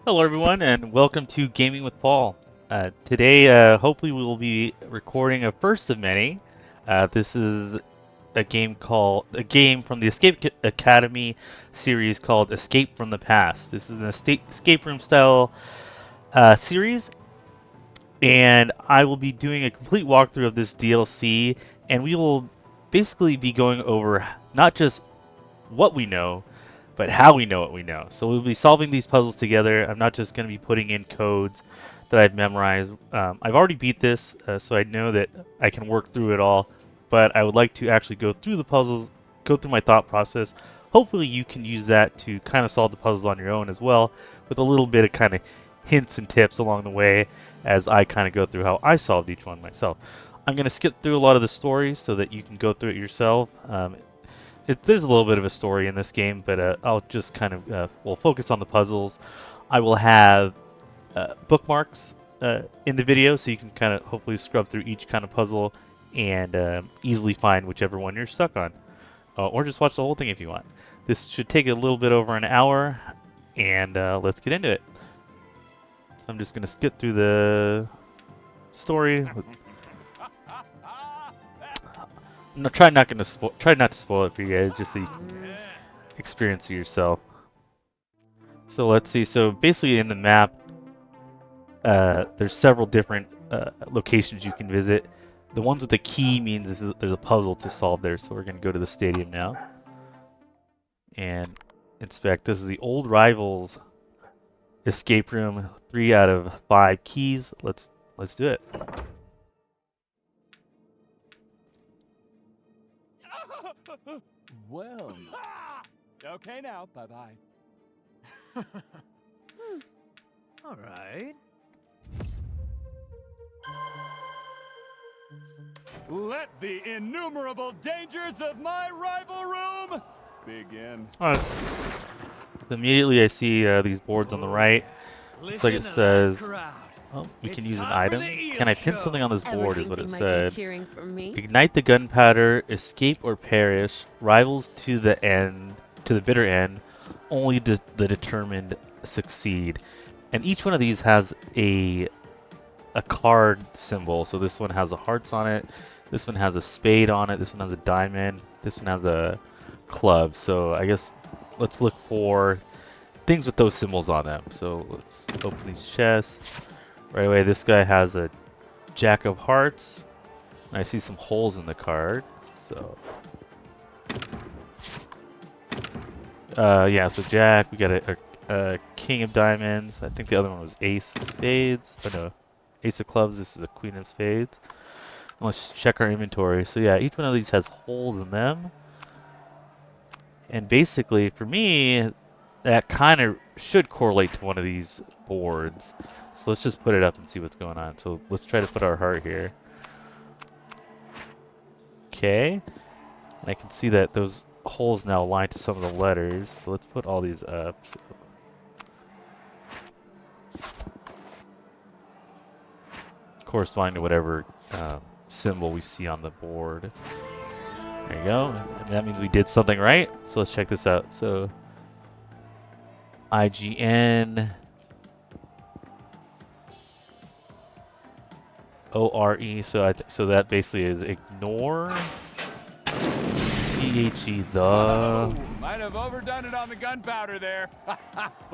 Hello, everyone, and welcome to Gaming with Paul. Today, hopefully, we will be recording a first of many. This is a game from the Academy series called Escape from the Past. This is an escape room style series, and I will be doing a complete walkthrough of this DLC, and we will basically be going over not just what we know, but how we know what we know. So we'll be solving these puzzles together. I'm not just going to be putting in codes that I've memorized. I've already beat this, so I know that I can work through it all, but I would like to actually go through the puzzles, go through my thought process. Hopefully you can use that to kind of solve the puzzles on your own as well, with a little bit of kind of hints and tips along the way as I kind of go through how I solved each one myself. I'm going to skip through a lot of the stories so that you can go through it yourself. There's a little bit of a story in this game, but I'll just kind of we'll focus on the puzzles. I will have bookmarks in the video, so you can kind of hopefully scrub through each kind of puzzle and easily find whichever one you're stuck on, or just watch the whole thing if you want. This should take a little bit over an hour, and let's get into it. So I'm just gonna skip through the story. No, try not to spoil it for you guys, just so you can experience it yourself. So let's see. So basically, in the map, there's several different locations you can visit. The ones with the key means there's a puzzle to solve there. So we're gonna go to the stadium now and inspect. This is the old rivals escape room. 3 out of 5 keys. Let's do it. Well. Okay now, bye-bye. All right. Let the innumerable dangers of my rival room begin. Oh, so immediately I see these boards on the right. Looks like it says, "Oh, we can use an item. Can I pin something on this board?" Is what it said. Ignite the gunpowder, escape or perish. Rivals to the bitter end. Only the determined succeed. And each one of these has a card symbol. So this one has a hearts on it. This one has a spade on it. This one has a diamond. This one has a club. So I guess let's look for things with those symbols on them. So let's open these chests. Right away, this guy has a jack of hearts. I see some holes in the card. So yeah, so jack. We got a king of diamonds. I think the other one was ace of spades. Oh no, ace of clubs. This is a queen of spades. And let's check our inventory. So yeah, each one of these has holes in them. And basically, for me, that kind of should correlate to one of these boards. So let's just put it up and see what's going on. So let's try to put our heart here. Okay. And I can see that those holes now align to some of the letters. So let's put all these up. So corresponding to whatever symbol we see on the board. There you go. And that means we did something right. So let's check this out. So IGN ORE. So that basically is ignore. THE the Oh, might have overdone it on the gunpowder there. But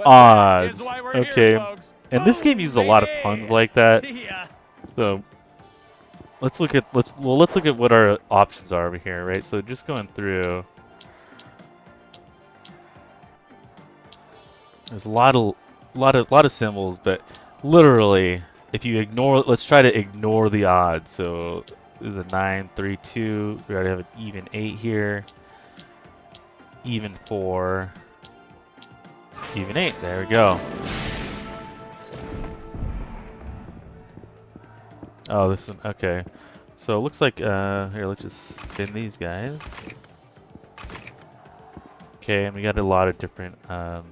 odds. that is why we're Okay. here, folks. And this game uses a lot of puns like that. See ya. So let's look at what our options are over here, right? So just going through, there's a lot of symbols, but literally, if you ignore, let's try to ignore the odds. So this is a 9, 3, 2. We already have an even 8 here. Even 4. Even 8. There we go. Oh, this is okay. So it looks like here, let's just spin these guys. Okay, and we got a lot of different oh,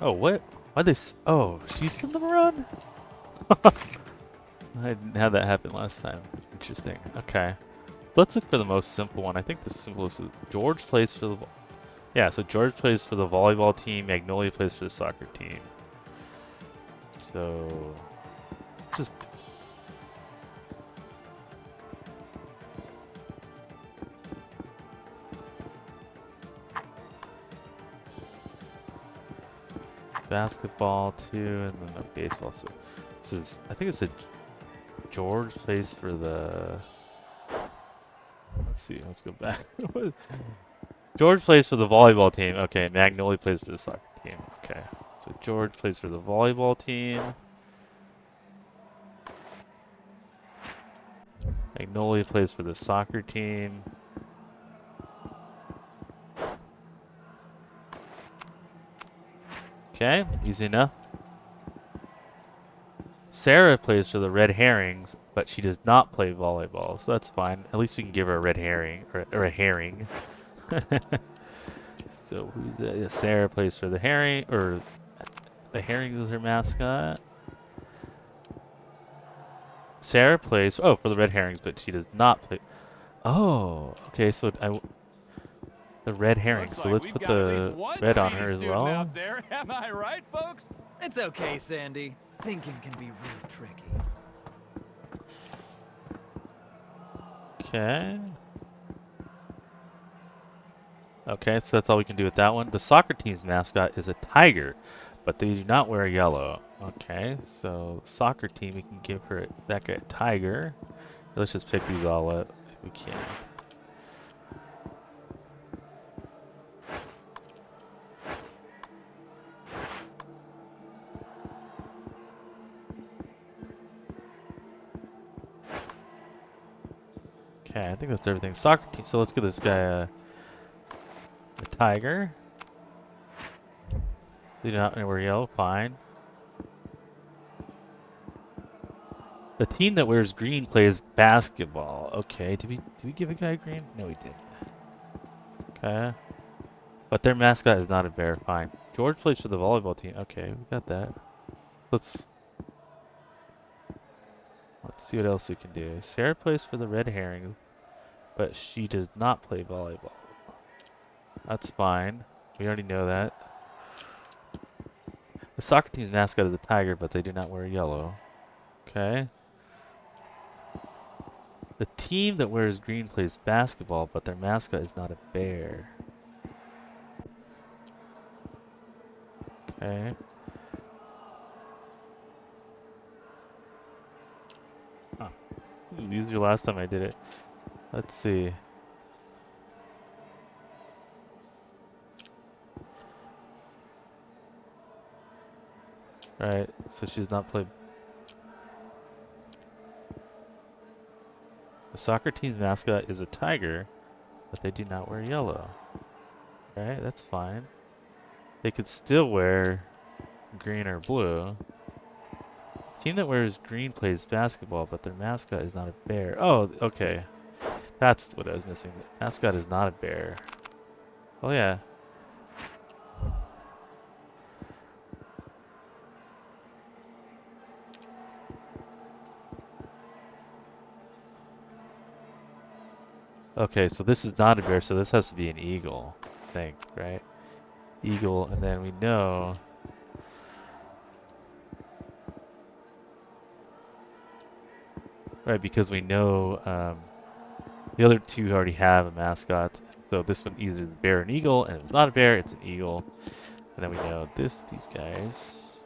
what? Why'd they oh, she spin them around? I didn't have that happen last time. Interesting. Okay. Let's look for the most simple one. I think the simplest is George plays for the Yeah, so George plays for the volleyball team, Magnolia plays for the soccer team. So just basketball too, and then the baseball. So this is, I think it's a George plays for the. Let's see. Let's go back. George plays for the volleyball team. Okay, Magnolia plays for the soccer team. Okay, so George plays for the volleyball team. Magnolia plays for the soccer team. Okay, easy enough. Sarah plays for the Red Herrings, but she does not play volleyball, so that's fine. At least we can give her a red herring, or a herring. So who's that? Yeah, Sarah plays for the herring, or the herring is her mascot. Sarah plays, oh, for the Red Herrings, but she does not play. Oh, okay, so the Red Herring. Looks So like let's we've put got at least the one red on speedy her as student well. out there. Am I right, folks? It's okay, Sandy. Thinking can be real tricky. Okay. Okay, so that's all we can do with that one. The soccer team's mascot is a tiger, but they do not wear yellow. Okay, so soccer team, we can give her back a tiger. Let's just pick these all up if we can. Okay, I think that's everything. Soccer team. So let's give this guy a tiger. They do not wear yellow. Fine. The team that wears green plays basketball. Okay, did we give a guy green? No, we didn't. Okay. But their mascot is not a bear. Fine. George plays for the volleyball team. Okay, we got that. Let's see what else we can do. Sarah plays for the Red Herring, but she does not play volleyball. That's fine. We already know that. The soccer team's mascot is a tiger, but they do not wear yellow. Okay. The team that wears green plays basketball, but their mascot is not a bear. Okay. Huh. These are last time I did it. Let's see. Alright, so she's not played. The soccer team's mascot is a tiger, but they do not wear yellow. Alright, that's fine. They could still wear green or blue. The team that wears green plays basketball, but their mascot is not a bear. Oh, okay. That's what I was missing. The mascot is not a bear. Oh yeah. Okay, so this is not a bear, so this has to be an eagle, I think, right? Eagle, and then we know. Right, because we know the other two already have a mascot. So this one either is a bear or an eagle, and if it's not a bear, it's an eagle. And then we know these guys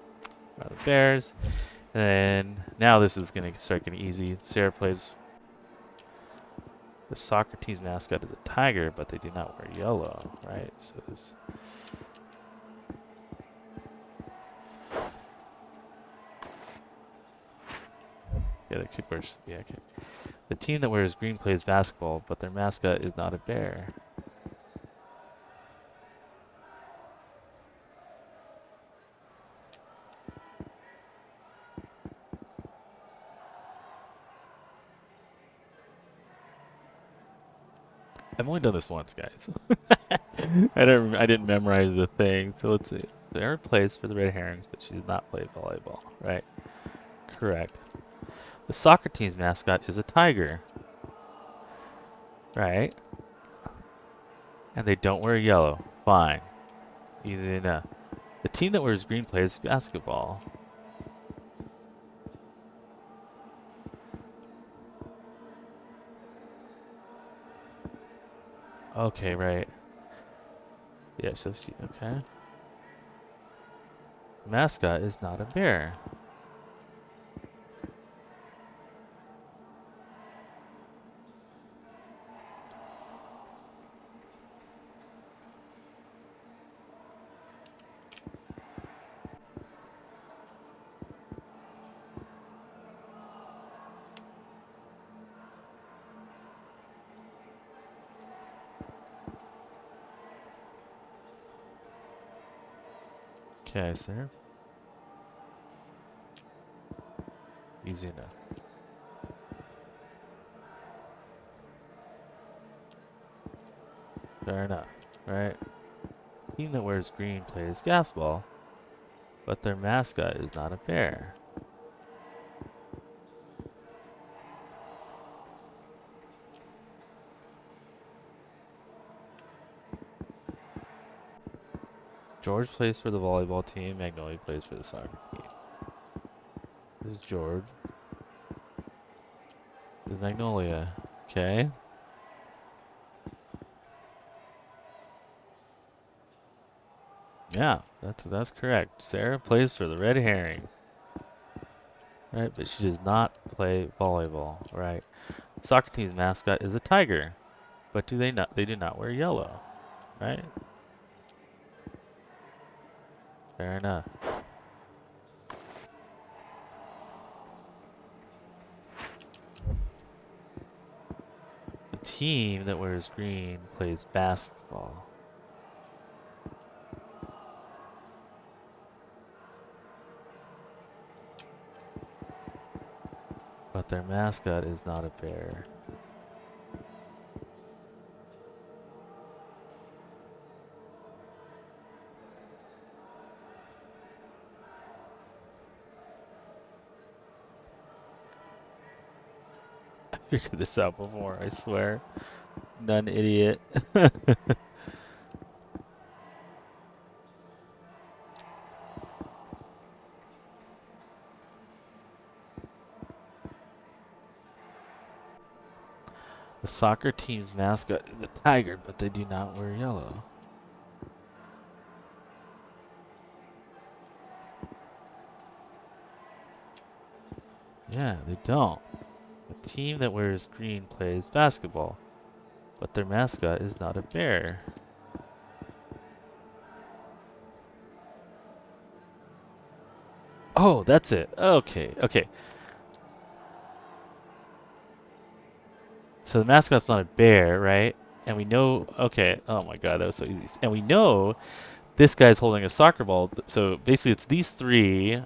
are the bears. And then now this is gonna start getting easy. Sarah plays. The soccer team's mascot is a tiger, but they do not wear yellow, right? So it's yeah, they could wear. Yeah, okay. The team that wears green plays basketball, but their mascot is not a bear. I've only done this once, guys. I didn't memorize the thing. So let's see. Sarah plays for the Red Herrings, but she does not play volleyball, right? Correct. The soccer team's mascot is a tiger, right? And they don't wear yellow. Fine. Easy enough. The team that wears green plays basketball. Okay, right. Yeah, so she, okay. Mascot is not a bear. Okay, sir. Easy enough. Fair enough, right? Team that wears green plays basketball, but their mascot is not a bear. George plays for the volleyball team, Magnolia plays for the soccer team. This is George. This is Magnolia. Okay. Yeah, that's correct. Sarah plays for the Red Herring. Right, but she does not play volleyball. Right. Soccer team's mascot is a tiger. But they do not wear yellow. Right? Fair enough. The team that wears green plays basketball. But their mascot is not a bear. I figured this out before, I swear. None idiot. The soccer team's mascot is a tiger, but they do not wear yellow. Yeah, they don't. The team that wears green plays basketball, but their mascot is not a bear. Oh, that's it. Okay, okay. So the mascot's not a bear, right? And we know, okay, oh my god, that was so easy. And we know this guy's holding a soccer ball. So basically it's these three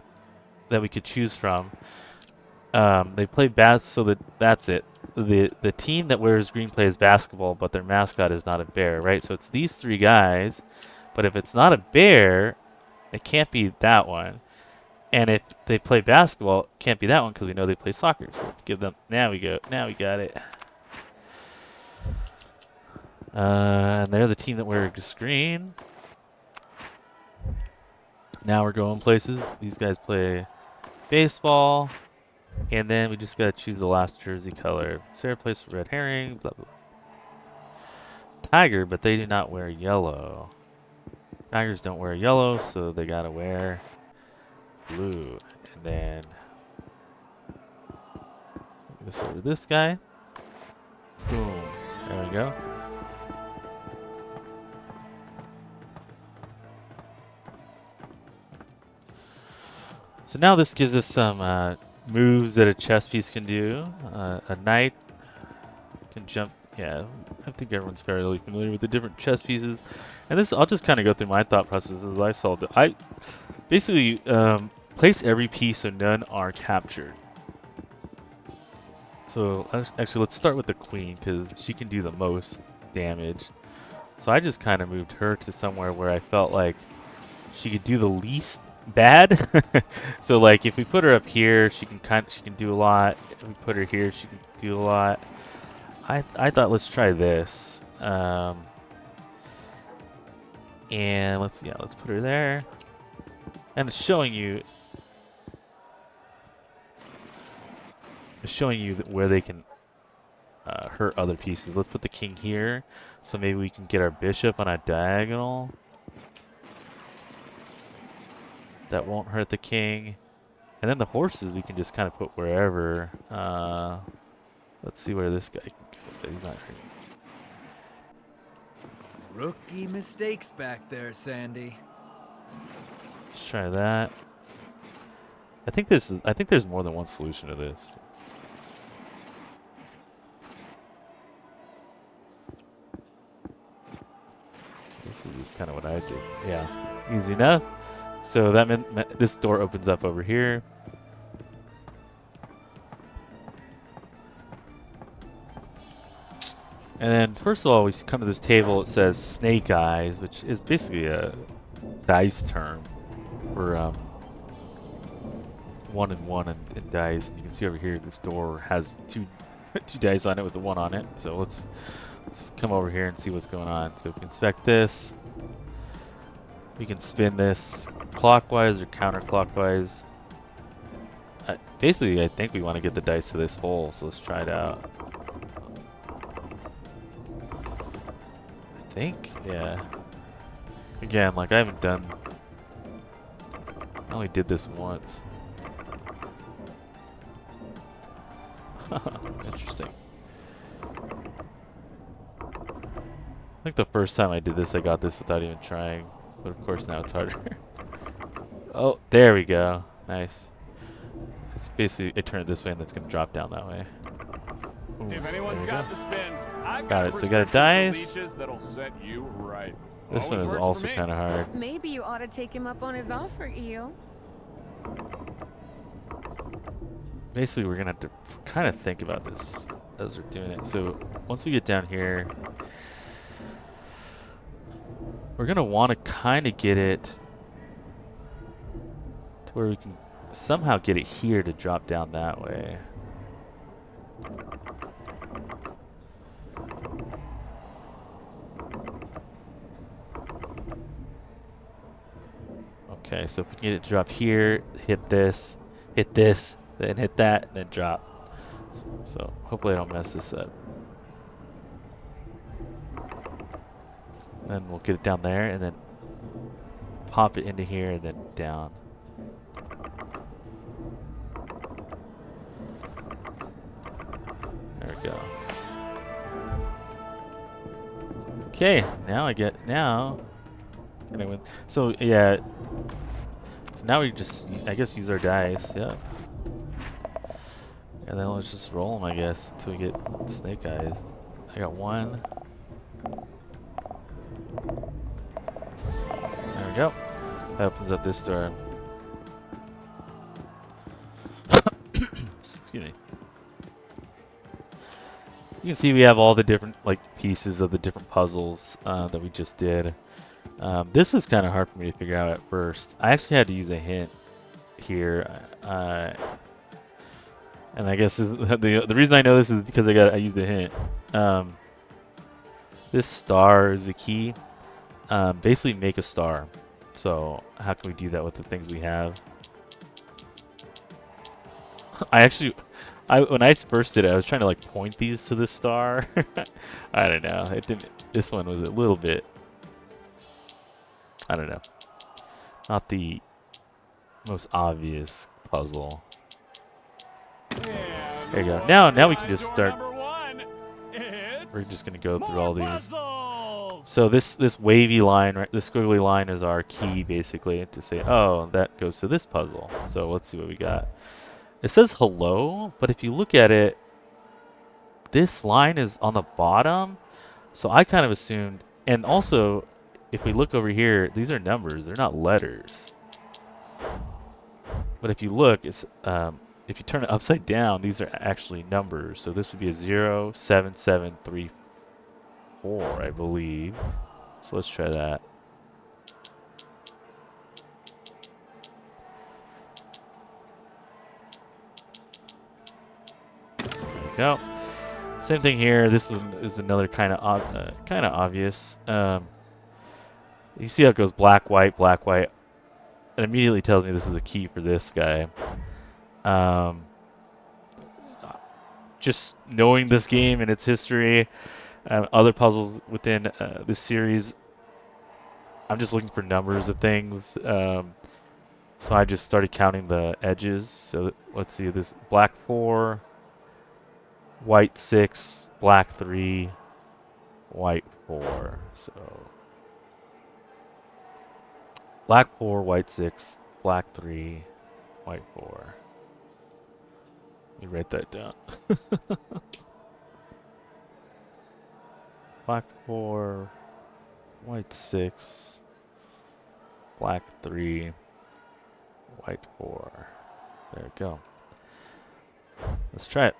that we could choose from. They play so that's it. The team that wears green plays basketball, but their mascot is not a bear, right? So it's these three guys, but if it's not a bear, it can't be that one. And if they play basketball, it can't be that one because we know they play soccer. So let's give them. Now we go. Now we got it. And they're the team that wears green. Now we're going places. These guys play baseball. And then we just gotta choose the last jersey color. Sarah plays for Red Herring, blah blah. Tiger, but they do not wear yellow. Tigers don't wear yellow, so they gotta wear blue. And then this over this guy. Boom. There we go. So now this gives us some moves that a chess piece can do. A knight can jump. Yeah, I think everyone's fairly familiar with the different chess pieces. And this, I'll just kind of go through my thought process as I solved it. I basically place every piece so none are captured. So actually, let's start with the queen because she can do the most damage. So I just kind of moved her to somewhere where I felt like she could do the least bad. So like if we put her up here, she can do a lot. If we put her here, she can do a lot. I thought let's try this. And let's put her there. And it's showing you where they can hurt other pieces. Let's put the king here, so maybe we can get our bishop on a diagonal. That won't hurt the king. And then the horses we can just kind of put wherever. Let's see where this guy can go. He's not hurting. Rookie mistakes back there, Sandy. Let's try that. I think there's more than one solution to this. This is just kind of what I did. Yeah, easy enough. So that meant this door opens up over here. And then first of all, we come to this table. It says Snake Eyes, which is basically a dice term for 1 and 1 in dice. And you can see over here, this door has two dice on it with the 1 on it. So let's come over here and see what's going on. So we can inspect this. We can spin this clockwise or counterclockwise. Basically, I think we want to get the dice to this hole, so let's try it out. I think, yeah. Again, like I only did this once. Interesting. I think the first time I did this, I got this without even trying. But of course now it's harder. Oh, there we go. Nice. It's basically, I turn it this way and it's going to drop down that way. Ooh, If anyone's got the spins, I've got got it. a So we got a prescription for dice. leeches that'll set you right. This one Always is works for also me. kind of hard. Maybe you ought to take him up on his offer, Eel. Basically, we're going to have to kind of think about this as we're doing it. So once we get down here, we're going to want to kind of get it to where we can somehow get it here to drop down that way. Okay, so if we can get it to drop here, hit this, then hit that, and then drop. So hopefully I don't mess this up. Then we'll get it down there, and then pop it into here, and then down. There we go. Okay, now can I win? So yeah, so now we just, I guess, use our dice, yeah. And then let's just roll them, I guess, until we get Snake Eyes. I got 1. There we go. That opens up this door. Excuse me. You can see we have all the different pieces of the different puzzles that we just did. This was kind of hard for me to figure out at first. I actually had to use a hint here, and I guess the reason I know this is because I used a hint. This star is a key. Basically, make a star. So how can we do that with the things we have? When I first did it, I was trying to point these to the star. I don't know. It didn't. This one was a little bit. I don't know. Not the most obvious puzzle. There you go. Now we can just start. We're just gonna go through all these. Puzzles! So this wavy line, right? This squiggly line is our key, basically, to say, oh, that goes to this puzzle. So let's see what we got. It says hello, but if you look at it, this line is on the bottom. So I kind of assumed, and also, if we look over here, these are numbers. They're not letters. But if you look, it's if you turn it upside down, these are actually numbers. So this would be a 0, 7, 7, 3, 4, I believe. So let's try that. There we go. Same thing here. This is another kind of obvious. You see how it goes black, white, black, white. It immediately tells me this is a key for this guy. Just knowing this game and its history, other puzzles within this series, I'm just looking for numbers of things. So I just started counting the edges. So let's see, this black 4, white 6, black 3, white 4. So black 4, white 6, black 3, white 4. Let me write that down. Black 4, white 6, black 3, white 4. There we go. Let's try it.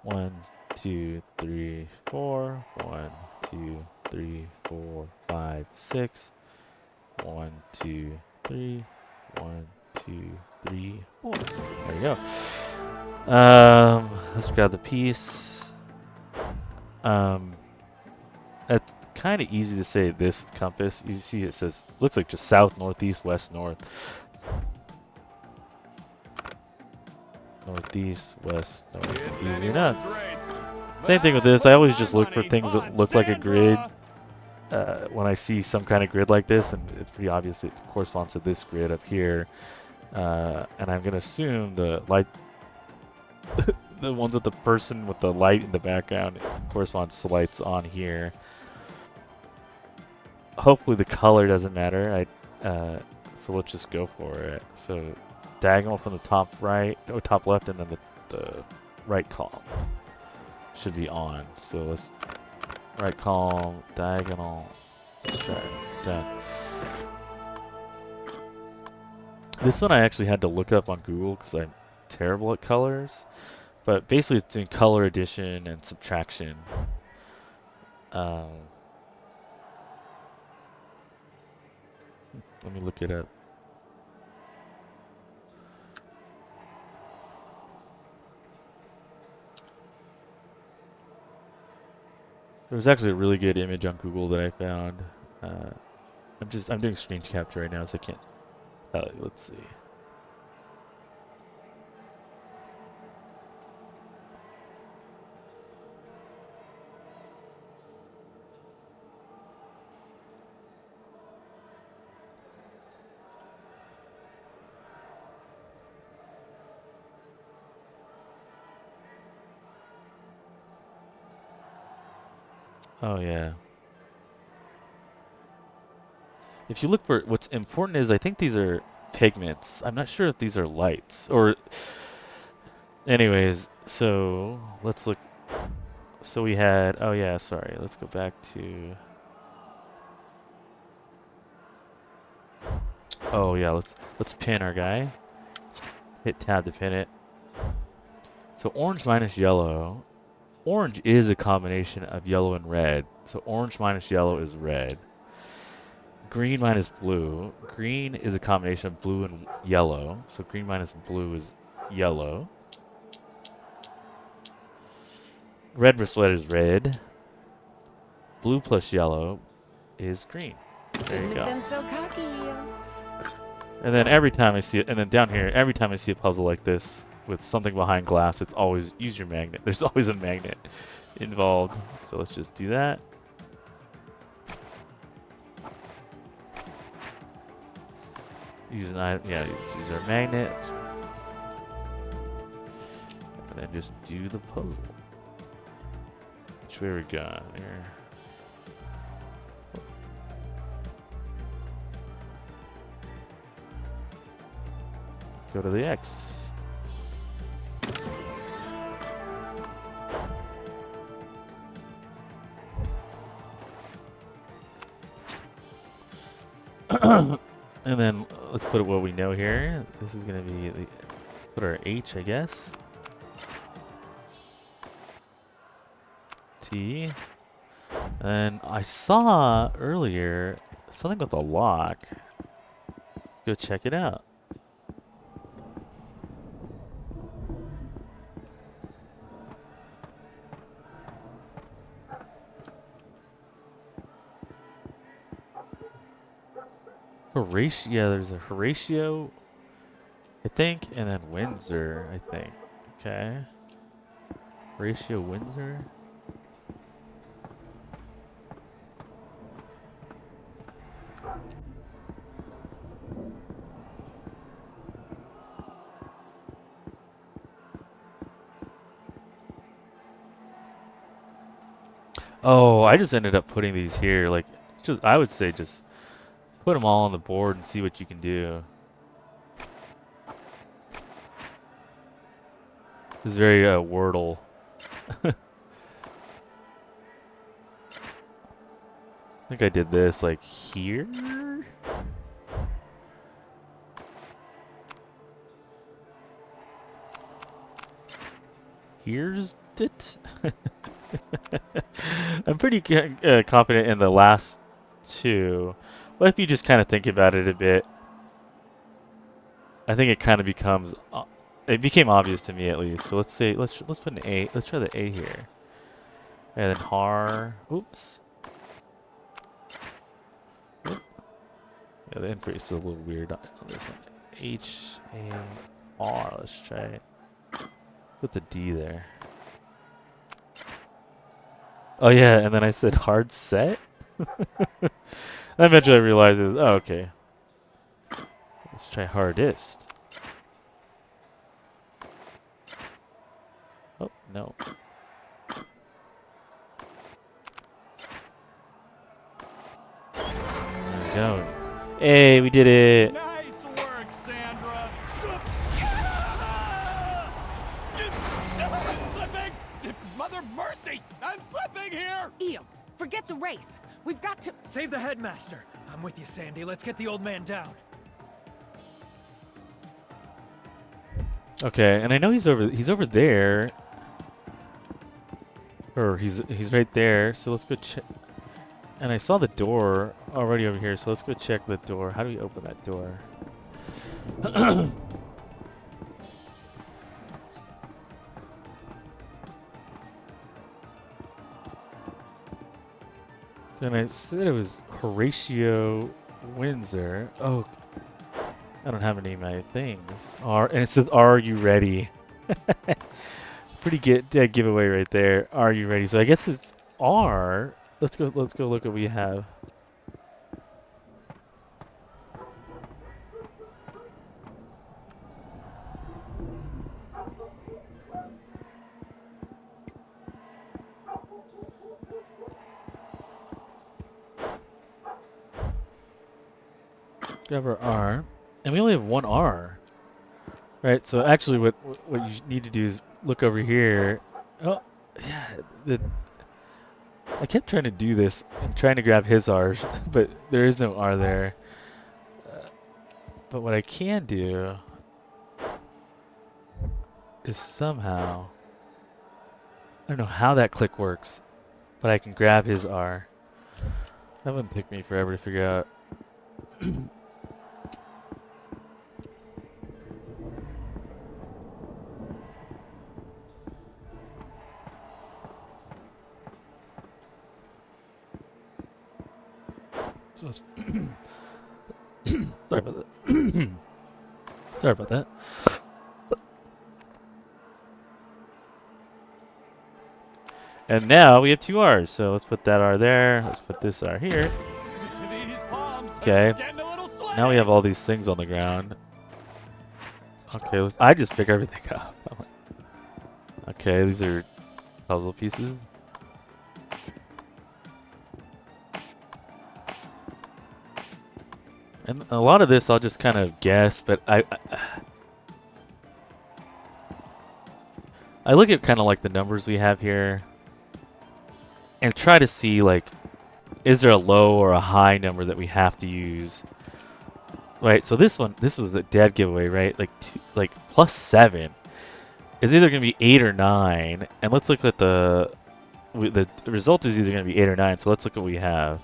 1, 2, 3, 4. 1, 2, 3, 4, 5, 6. 1, 2, 3. 1, 2, 3, 4. There we go. Let's grab the piece. It's kind of easy to say this compass. You see it says, looks like just south, northeast, west, north. Northeast, west, north. Easy enough. Same thing with this. I always just look for things that look like a grid. When I see some kind of grid like this, and it's pretty obvious it corresponds to this grid up here. And I'm going to assume the light, the ones with the person with the light in the background corresponds to lights on here. Hopefully the color doesn't matter. So let's just go for it. So diagonal from the top right, or top left, and then the right column should be on. So let's right column, diagonal. Let's try it. Done. This one I actually had to look up on Google because I'm terrible at colors. But basically it's doing color addition and subtraction. Let me look it up. There was actually a really good image on Google that I found. I'm doing screen capture right now, so I can't tell you. Let's see. Oh yeah. If you look for what's important is I think these are pigments. I'm not sure if these are lights or anyways, so let's look. So we had, oh yeah, sorry. Let's go back to, oh yeah, let's pin our guy. Hit tab to pin it. So orange minus yellow. Orange is a combination of yellow and red. So orange minus yellow is red. Green minus blue. Green is a combination of blue and yellow. So green minus blue is yellow. Red plus red is red. Blue plus yellow is green. There you go. Been so cocky, Eel. And then every time I see it, and then down here, every time I see a puzzle like this with something behind glass, it's always use your magnet. There's always a magnet involved. So let's just do that. Use our magnet. And then just do the puzzle. Which way are we going here? Go to the X. And then let's put what we know here. This is gonna be let's put our H, I guess. T. And I saw earlier something with a lock. Go check it out. Horatio. Yeah, there's a Horatio, I think, and then Windsor, I think. Okay. Horatio Windsor. Oh, I just ended up putting these here. Like, just I would say just put them all on the board and see what you can do. It's very Wordle. I think I did this like here. Here's it. I'm pretty confident in the last two, but if you just kind of think about it a bit, I think it kind of becomes. It became obvious to me at least. So let's say let's put an A. Let's try the A here, and then har. Oops. Oop. Yeah, the input is a little weird on this one. H-A-R. Let's try it. Put the D there. Oh yeah, and then I said hard set. Eventually I realized it was, oh okay. Let's try hardest. Oh no. There we go. Hey, we did it. Nice work, Sandra. I'm slipping. Mother mercy, I'm slipping here. Eel, forget the race. We've got to... Save the headmaster. I'm with you, Sandy. Let's get the old man down. Okay, and I know he's over there. Or he's right there. So let's go check. And I saw the door already over here, so let's go check the door. How do we open that door? So and I said it was Horatio Windsor. Oh, I don't have any of my things. And it says, "Are you ready?" Pretty good giveaway right there. Are you ready? So I guess it's R. Let's go look what we have. Grab our R, and we only have one R. Right, so actually what you need to do is look over here. Oh, yeah, I kept trying to do this and trying to grab his R, but there is no R there. But what I can do is somehow, I don't know how that click works, but I can grab his R. That wouldn't take me forever to figure out. So it's sorry about that. Sorry about that. And now we have two R's, so let's put that R there. Let's put this R here. These palms are Okay. getting a little sweaty. Now we have all these things on the ground. Okay, I just pick everything up. Okay, these are puzzle pieces. And a lot of this I'll just kind of guess, but I look at kind of like the numbers we have here and try to see like, is there a low or a high number that we have to use? Right, so this was a dead giveaway, right? Like +7 is either going to be 8 or 9. And let's look at the result is either going to be 8 or 9. So let's look at what we have.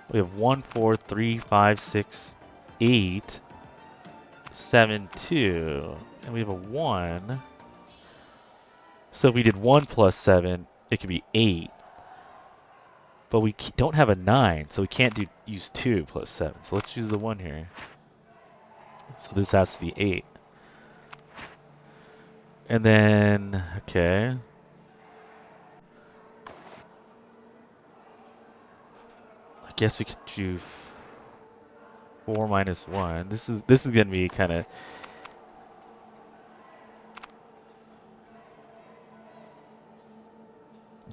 We have 1, 4, 3, 5, 6, 8, 7, 2. And we have a 1. So if we did 1 plus 7, it could be 8. But we don't have a 9, so we can't use 2 plus 7. So let's use the 1 here. So this has to be 8. And then, okay. I guess we could do 4 minus 1. This is gonna be kind of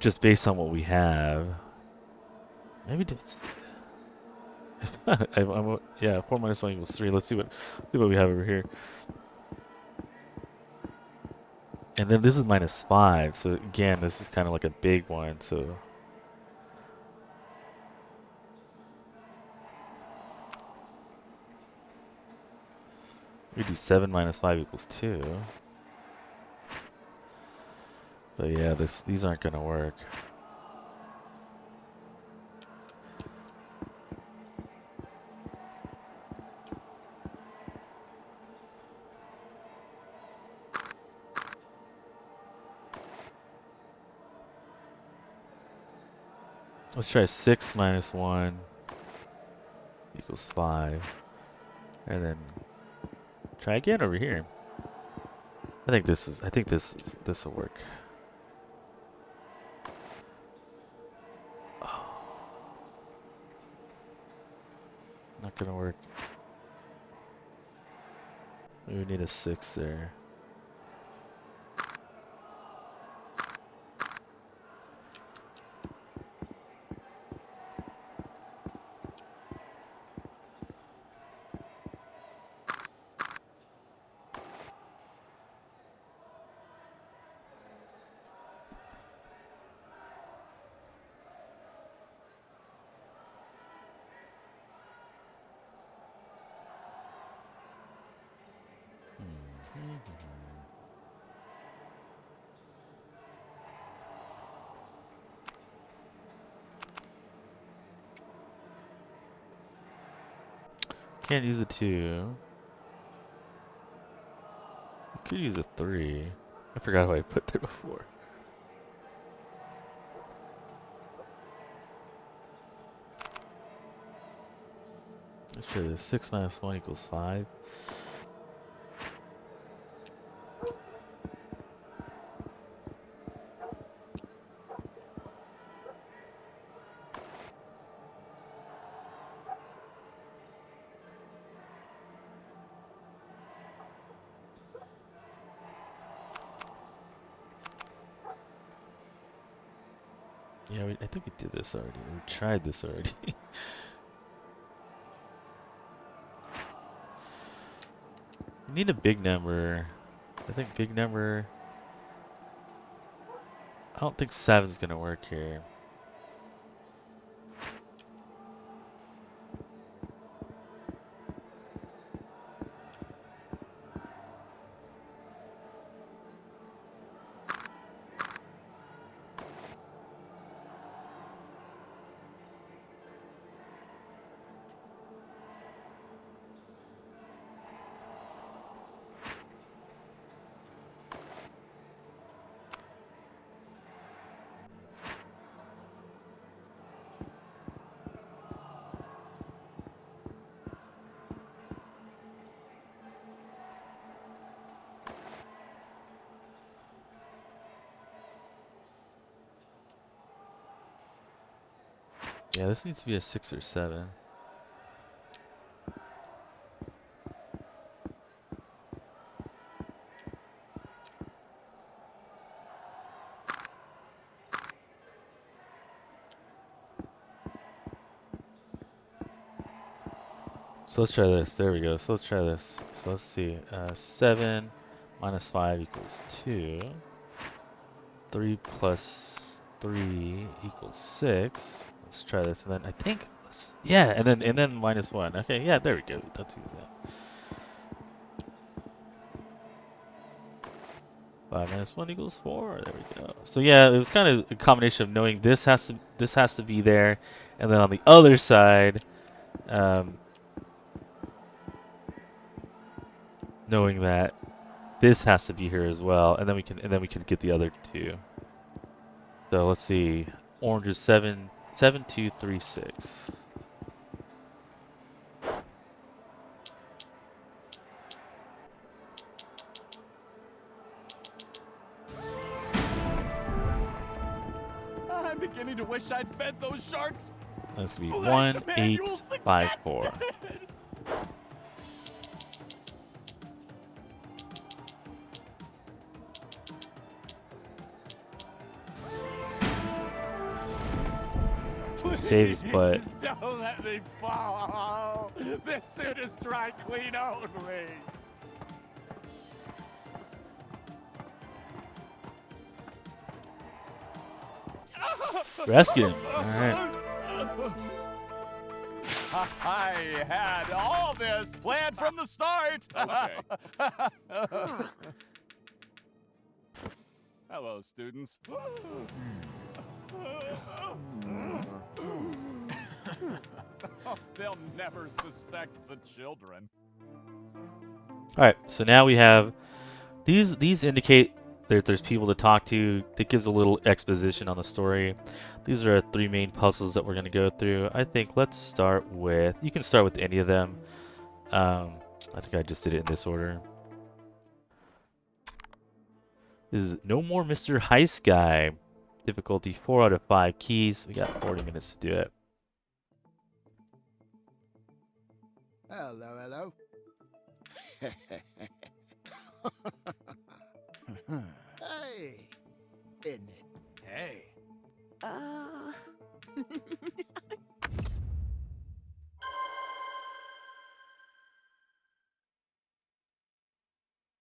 just based on what we have. Maybe just yeah, 4 minus 1 equals 3. Let's see what we have over here. And then this is minus 5. So again, this is kind of like a big one. So we do 7 minus 5 equals 2. But yeah, these aren't gonna work. Let's try 6 minus 1 equals 5. And then try again over here. I think this will work. Oh, not gonna work. We would need a 6 there. Can't use a 2. I could use a 3. I forgot who I put there before. Let's try this. 6 minus 1 equals 5. Yeah, I think we did this already. We tried this already. We need a big number. I think big number. I don't think 7's gonna work here. Yeah, this needs to be a 6 or 7. So let's try this. There we go. So let's try this. So let's see. 7 minus 5 equals 2. 3 plus 3 equals 6. Let's try this. And then I think, yeah, and then minus 1. Okay, yeah, there we go. Let's do that. 5 minus 1 equals 4. There we go. So yeah, it was kind of a combination of knowing this has to be there, and then on the other side, knowing that this has to be here as well, and then we can get the other two. So let's see. Orange is 7 7236. I'm beginning to wish I'd fed those sharks. That's gonna be like the manual 1854. suggested. Save his butt. Please don't let me fall. This suit is dry clean only. Rescue him. Alright. I had all this planned from the start. Okay. Hello, students. They'll never suspect the children. Alright, so now we have these indicate there's people to talk to. That gives a little exposition on the story. These are our 3 main puzzles that we're going to go through. I think let's start with, you can start with any of them. I think I just did it in this order. This is No More Mr. Heist Guy. Difficulty 4 out of 5 keys. We got 40 minutes to do it. Hello, hello. Hey, isn't it? Hey.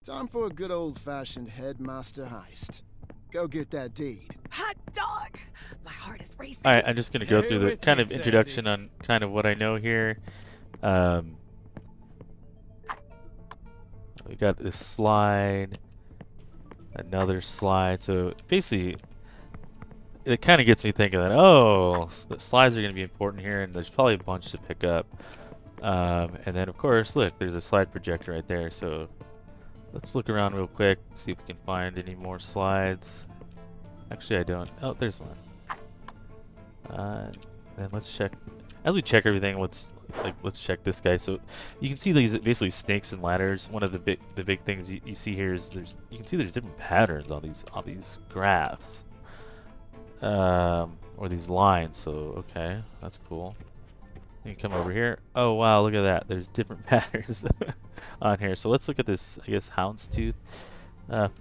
Time for a good old-fashioned Headmaster heist. Go get that deed. Hot dog! My heart is racing. Alright, I'm just going to go Stay through the with kind me, of introduction on kind of what I know here. We got this slide, another slide. So basically, it kind of gets me thinking that, oh, the slides are going to be important here, and there's probably a bunch to pick up. And then, of course, look, there's a slide projector right there. So let's look around real quick, see if we can find any more slides. Actually, I don't. Oh, there's one. Then let's check. As we check everything, let's check this guy. So you can see these basically snakes and ladders. One of the big things you see here is you can see there's different patterns on these graphs, or these lines. So okay, that's cool. You can come over here. Oh wow, look at that. There's different patterns on here. So let's look at this. I guess houndstooth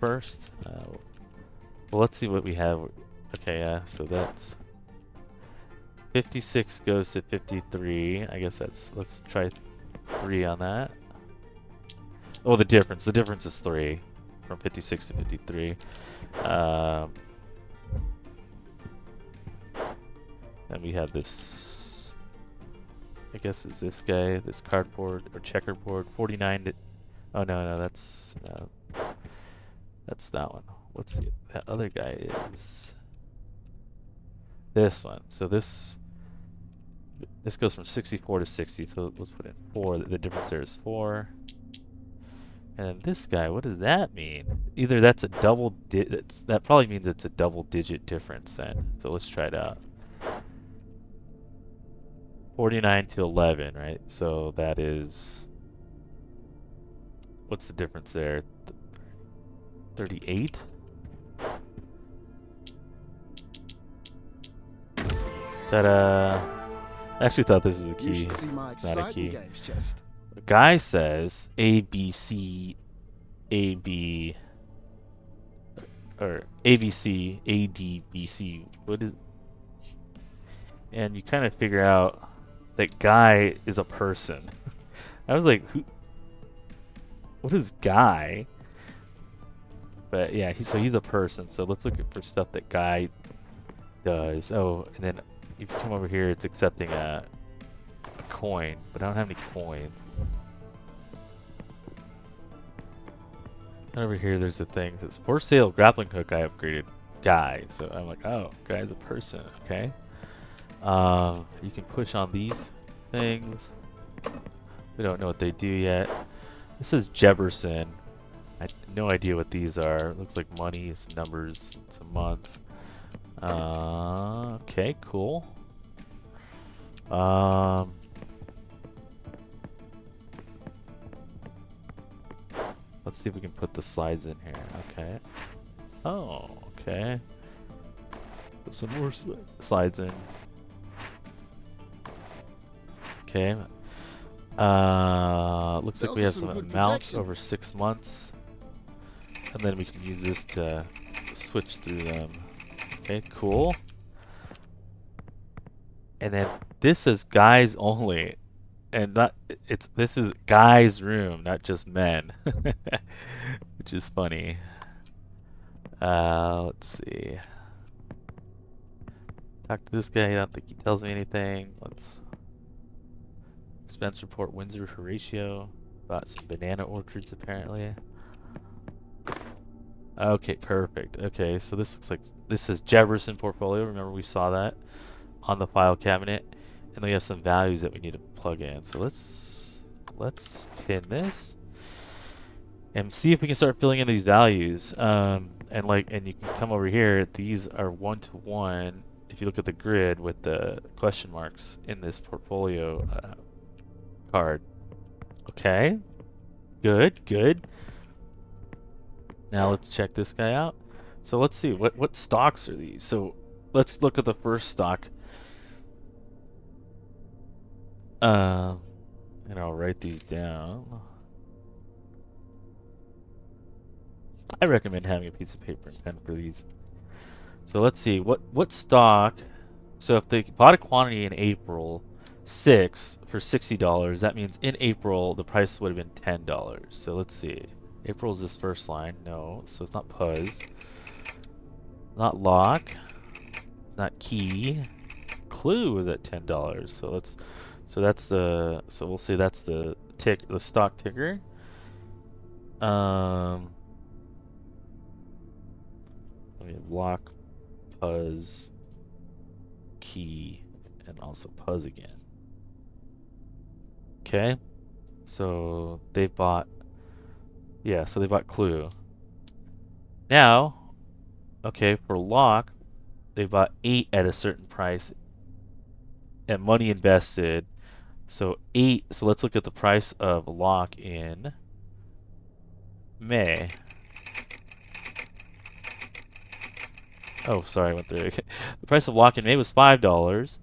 first. Well, let's see what we have. Okay, yeah. So that's 56 goes to 53. I guess let's try 3 on that. Oh, the difference is 3 from 56 to 53. And we have this, I guess is this guy, this cardboard or checkerboard, 49 to, oh no, that's that one. What's that other guy is? This one. So this goes from 64 to 60, so let's put in 4. The difference there is 4. And then this guy, what does that mean? Either that's a that probably means it's a double-digit difference then. So let's try it out. 49 to 11, right? So that is, what's the difference there? 38? Ta-da! I actually thought this was a You key. should see my It's not a exciting key. games chest. The guy says A, B, C, A, B, or A, B, C, A, D, B, C. What is? And you kind of figure out that guy is a person. I was like, who? What is guy? But yeah, he's a person. So let's look for stuff that guy does. Oh, and then if you come over here, it's accepting a coin, but I don't have any coins. And over here, there's the thing that says for sale grappling hook. I upgraded guy, so I'm like, oh, guy's a person. Okay. You can push on these things. We don't know what they do yet. This is Jefferson. I have no idea what these are. It looks like money, some numbers, some months. Okay, cool. Let's see if we can put the slides in here. Okay. Oh, okay. Put some more slides in. Okay. Looks like we have some amounts over 6 months. And then we can use this to switch through them. Okay, cool. And then this is guys only. And this is guys' room, not just men. Which is funny. Let's see. Talk to this guy, I don't think he tells me anything. Let's expense report Windsor Horatio. Bought some banana orchards apparently. Okay, perfect. Okay, so this looks like this is Jefferson portfolio. Remember we saw that on the file cabinet. And then we have some values that we need to plug in. So let's pin this and see if we can start filling in these values. And you can come over here. These are 1-to-1. If you look at the grid with the question marks in this portfolio card. Okay, good. Now let's check this guy out. So let's see what stocks are these. So let's look at the first stock. And I'll write these down. I recommend having a piece of paper and pen for these. So let's see what stock. So if they bought a quantity in April 6 for $60, that means in April the price would have been $10. So let's see. April is this first line. No, so it's not Puzz. Not Lock. Not Key. Clue was at $10. So we'll say that's the stock ticker. We have Lock, Puzz, Key, and also Puzz again. Okay, so they bought Clue. Now, okay, for Lock, they bought 8 at a certain price and money invested. So 8, so let's look at the price of Lock in May. Oh, sorry, I went there. The price of Lock in May was $5.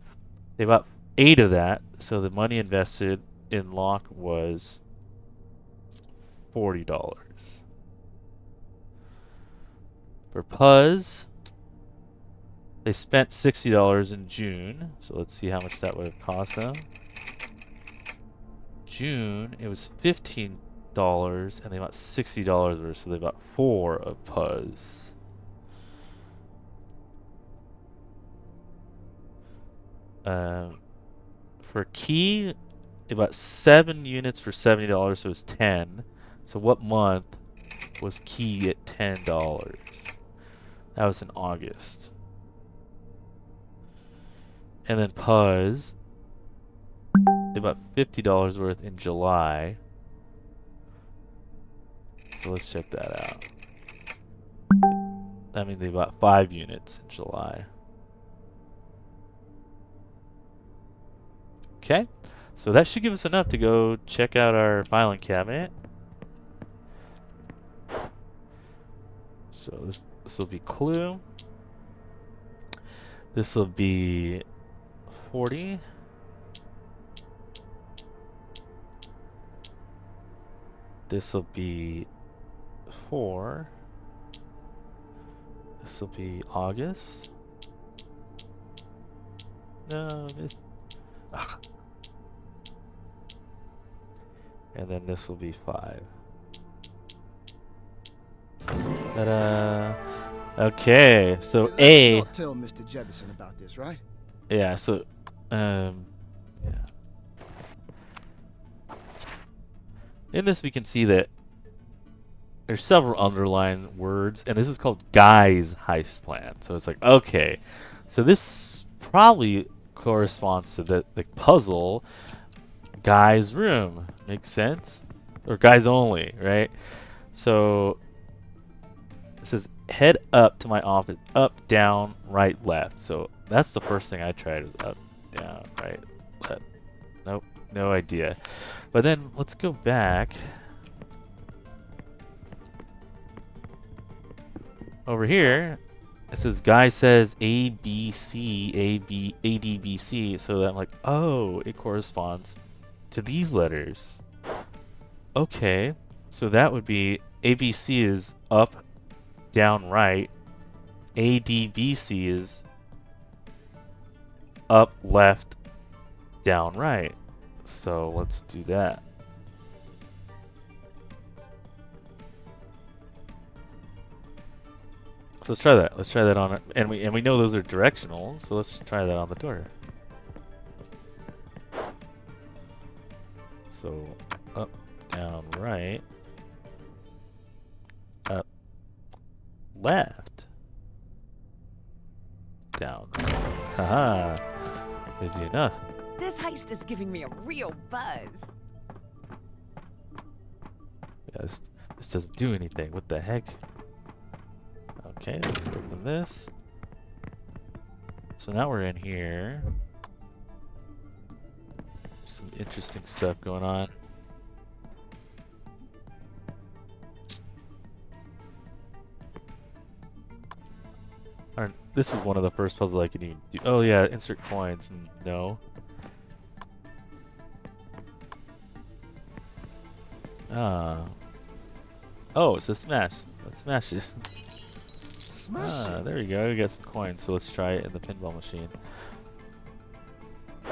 They bought 8 of that, so the money invested in Lock was $40. For Puzz, they spent $60 in June, so let's see how much that would have cost them. June, it was $15, and they bought $60 worth, so they bought 4 of Puzz. For Key, they bought 7 units for $70, so it was 10. So what month was Key at $10? That was in August. And then Puzz, they bought $50 worth in July. So let's check that out. I mean, they bought 5 units in July. Okay, so that should give us enough to go check out our filing cabinet. So this will be Clue. This will be 40. This will be 4. This will be August. No, this. Ugh. And then this will be 5. Ta-da! Okay, so Let's A. not tell Mr. Jefferson about this, right? Yeah, so yeah. In this we can see that there's several underlined words, and this is called Guy's Heist Plan. So it's like, okay, so this probably corresponds to the puzzle Guy's Room. Makes sense? Or Guys Only, right? So it says head up to my office, up, down, right, left. So that's the first thing I tried was up, down, right, Nope, no idea. But then let's go back. Over here, it says guy says ADBC, so I'm like, oh, it corresponds to these letters. Okay, so that would be ABC is up, down, right. ADBC is up, left, down, right. So let's do that. So let's try that. Let's try that on it, and we know those are directional. So let's try that on the door. So up, down, right, up, left, down. Haha, easy enough. This heist is giving me a real buzz. Yeah, this doesn't do anything. What the heck? Okay, let's open this. So now we're in here. Some interesting stuff going on. This is one of the first puzzles I can even do. Oh yeah, insert coins. No. Ah. Oh, it's a smash. Let's smash it. Smash it. There we go. We got some coins. So let's try it in the pinball machine.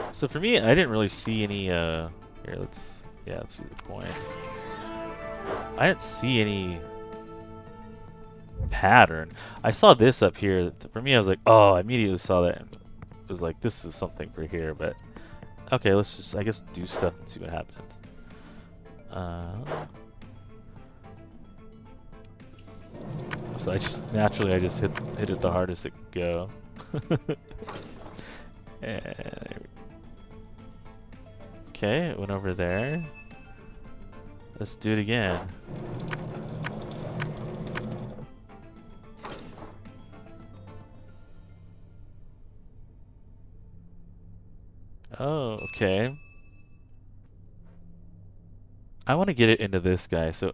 So for me, I didn't really see any. Here, let's see the coin. I didn't see any pattern. I saw this up here. For me, I was like, oh, I immediately saw that and was like, this is something for here. But okay, let's just, I guess, do stuff and see what happens. So I just naturally hit it the hardest it could go. And okay, it went over there. Let's do it again. Oh, okay. I want to get it into this guy, so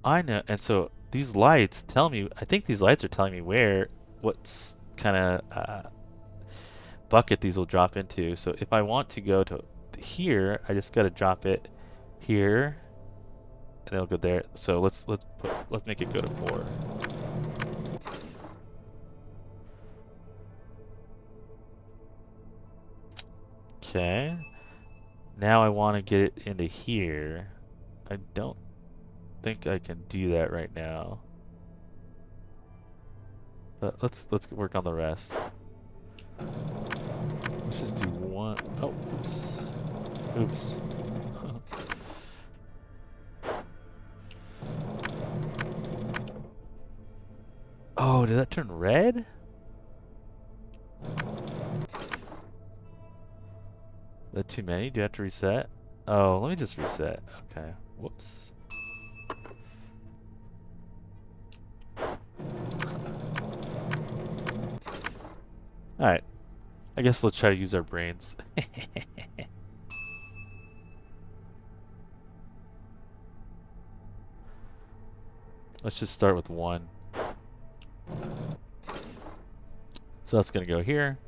I know, and so these lights tell me, I think these lights are telling me what kind of bucket these will drop into. So if I want to go to here, I just got to drop it here, and it'll go there. So let's make it go to 4. Okay. Now I want to get it into here. I don't think I can do that right now. But let's work on the rest. Let's just do one. Oh, oops. Oops. Oh, did that turn red? Is that too many? Do you have to reset? Oh, let me just reset. Okay. Whoops. Alright. I guess let's try to use our brains. Let's just start with 1. So that's going to go here.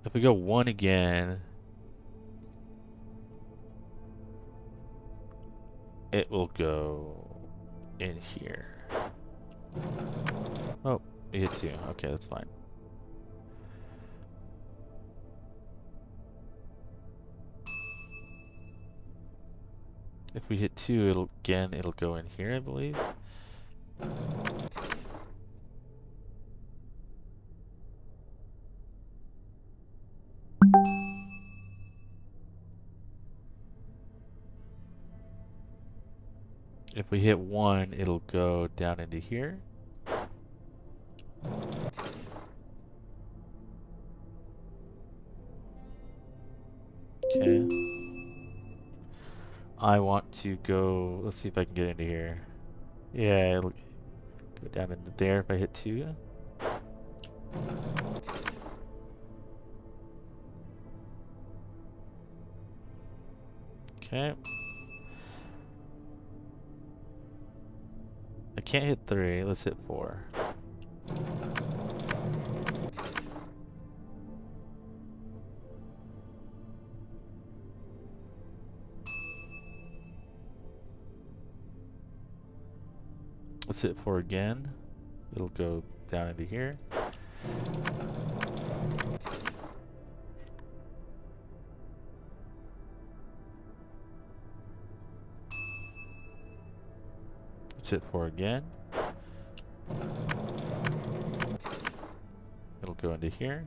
If we go 1 again, it will go in here. Oh, we hit 2. Okay, that's fine. If we hit 2, it'll go in here, I believe. If we hit 1, it'll go down into here. Okay. I want to go, let's see if I can get into here. Yeah, it'll go down into there if I hit 2. Okay. I can't hit 3. Let's hit 4. Let's hit 4 again. It'll go down into here. Let's hit 4 again. It'll go into here.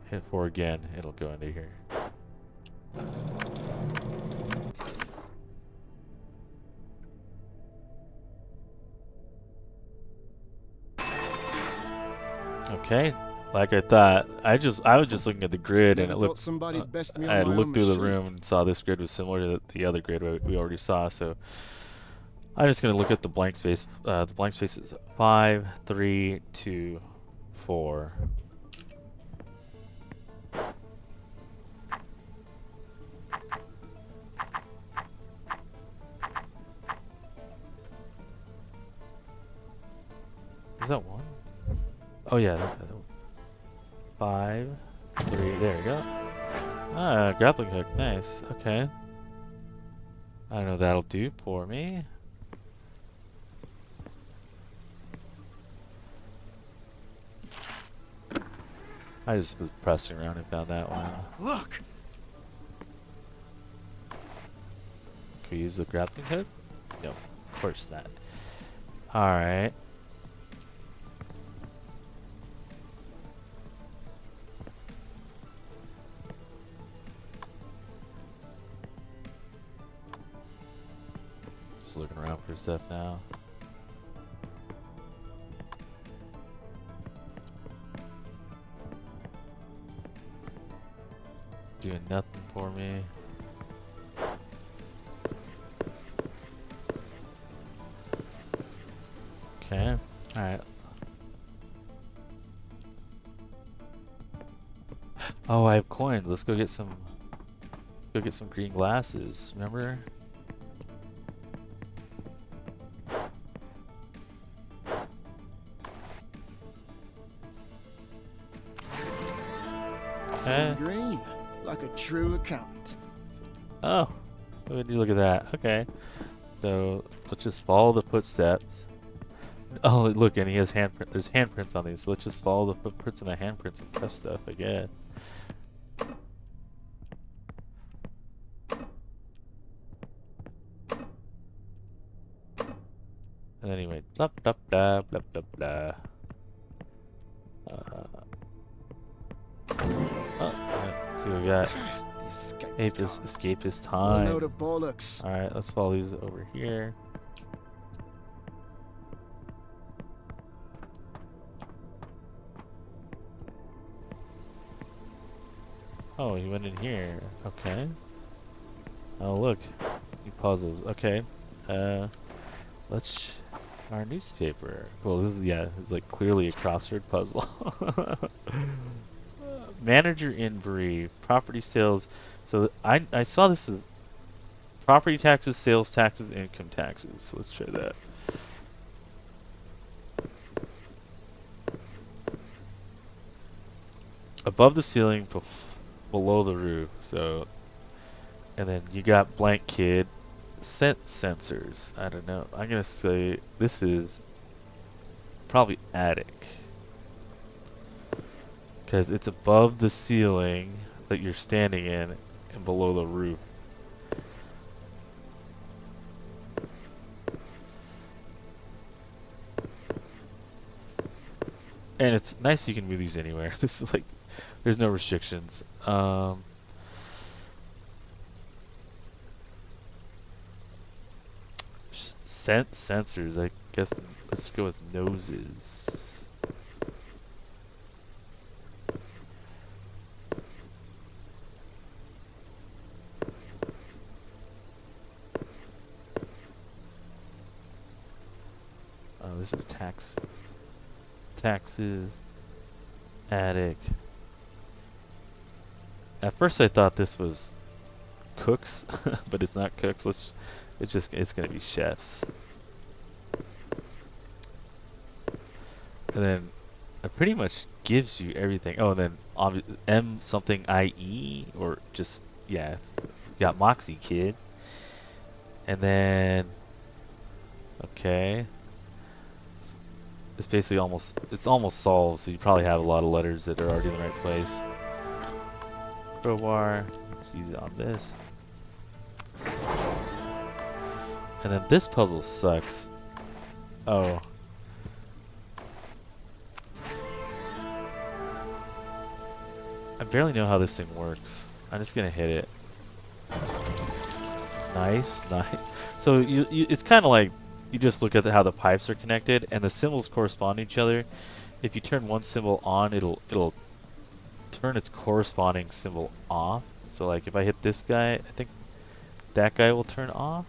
Hit 4 again. It'll go into here. Okay, like I thought. I was just looking at the grid and Never it thought looked. somebody'd best me I on had my looked own through the machine. room and saw this grid was similar to the other grid we already saw. So I'm just gonna look at the blank space. The blank space is 5, 3, 2, 4. Is that 1? Oh yeah. 5, 3. There we go. Ah, grappling hook. Nice. Okay. I know that'll do for me. I just was pressing around and found that one. Look! Can we use the grappling hook? No, of course not. Alright. Just looking around for stuff now. Doing nothing for me. Okay, alright. Oh, I have coins. Let's go get some green glasses. Remember? Seeing green, like a true accountant. Oh, would you look at that? Okay, so let's just follow the footsteps. Oh, look, and he has handprint. There's handprints on these, so let's just follow the footprints and the handprints and press stuff, I guess. And anyway, blah blah blah blah blah blah. Let's see what we got. Escapist time. A load of bollocks. Alright, let's follow these over here. Oh, he went in here. Okay. Oh, look. New puzzles. Okay. Let's... Our newspaper. Well, this is, yeah, it's like clearly a crossword puzzle. Manager in brief. Property sales. So I saw this as property taxes, sales taxes, income taxes. So let's try that. Above the ceiling, below the roof. So, and then you got blank kid. Scent sensors. I don't know. I'm gonna say this is probably attic. Because it's above the ceiling that you're standing in and below the roof. And it's nice you can move these anywhere. This is like, there's no restrictions. Scent sensors, I guess. Let's go with noses. Oh, this is taxes, attic. At first I thought this was cooks, but it's not cooks. It's gonna be chefs. And then it pretty much gives you everything. Oh, and then M something IE or just yeah, it's got Moxie Kid. And then okay, it's basically almost solved. So you probably have a lot of letters that are already in the right place. Crowbar. Let's use it on this. And then this puzzle sucks. Oh. I barely know how this thing works. I'm just gonna hit it. Nice, nice. So it's kind of like you just look at how the pipes are connected and the symbols correspond to each other. If you turn one symbol on, it'll turn its corresponding symbol off. So like if I hit this guy, I think that guy will turn off.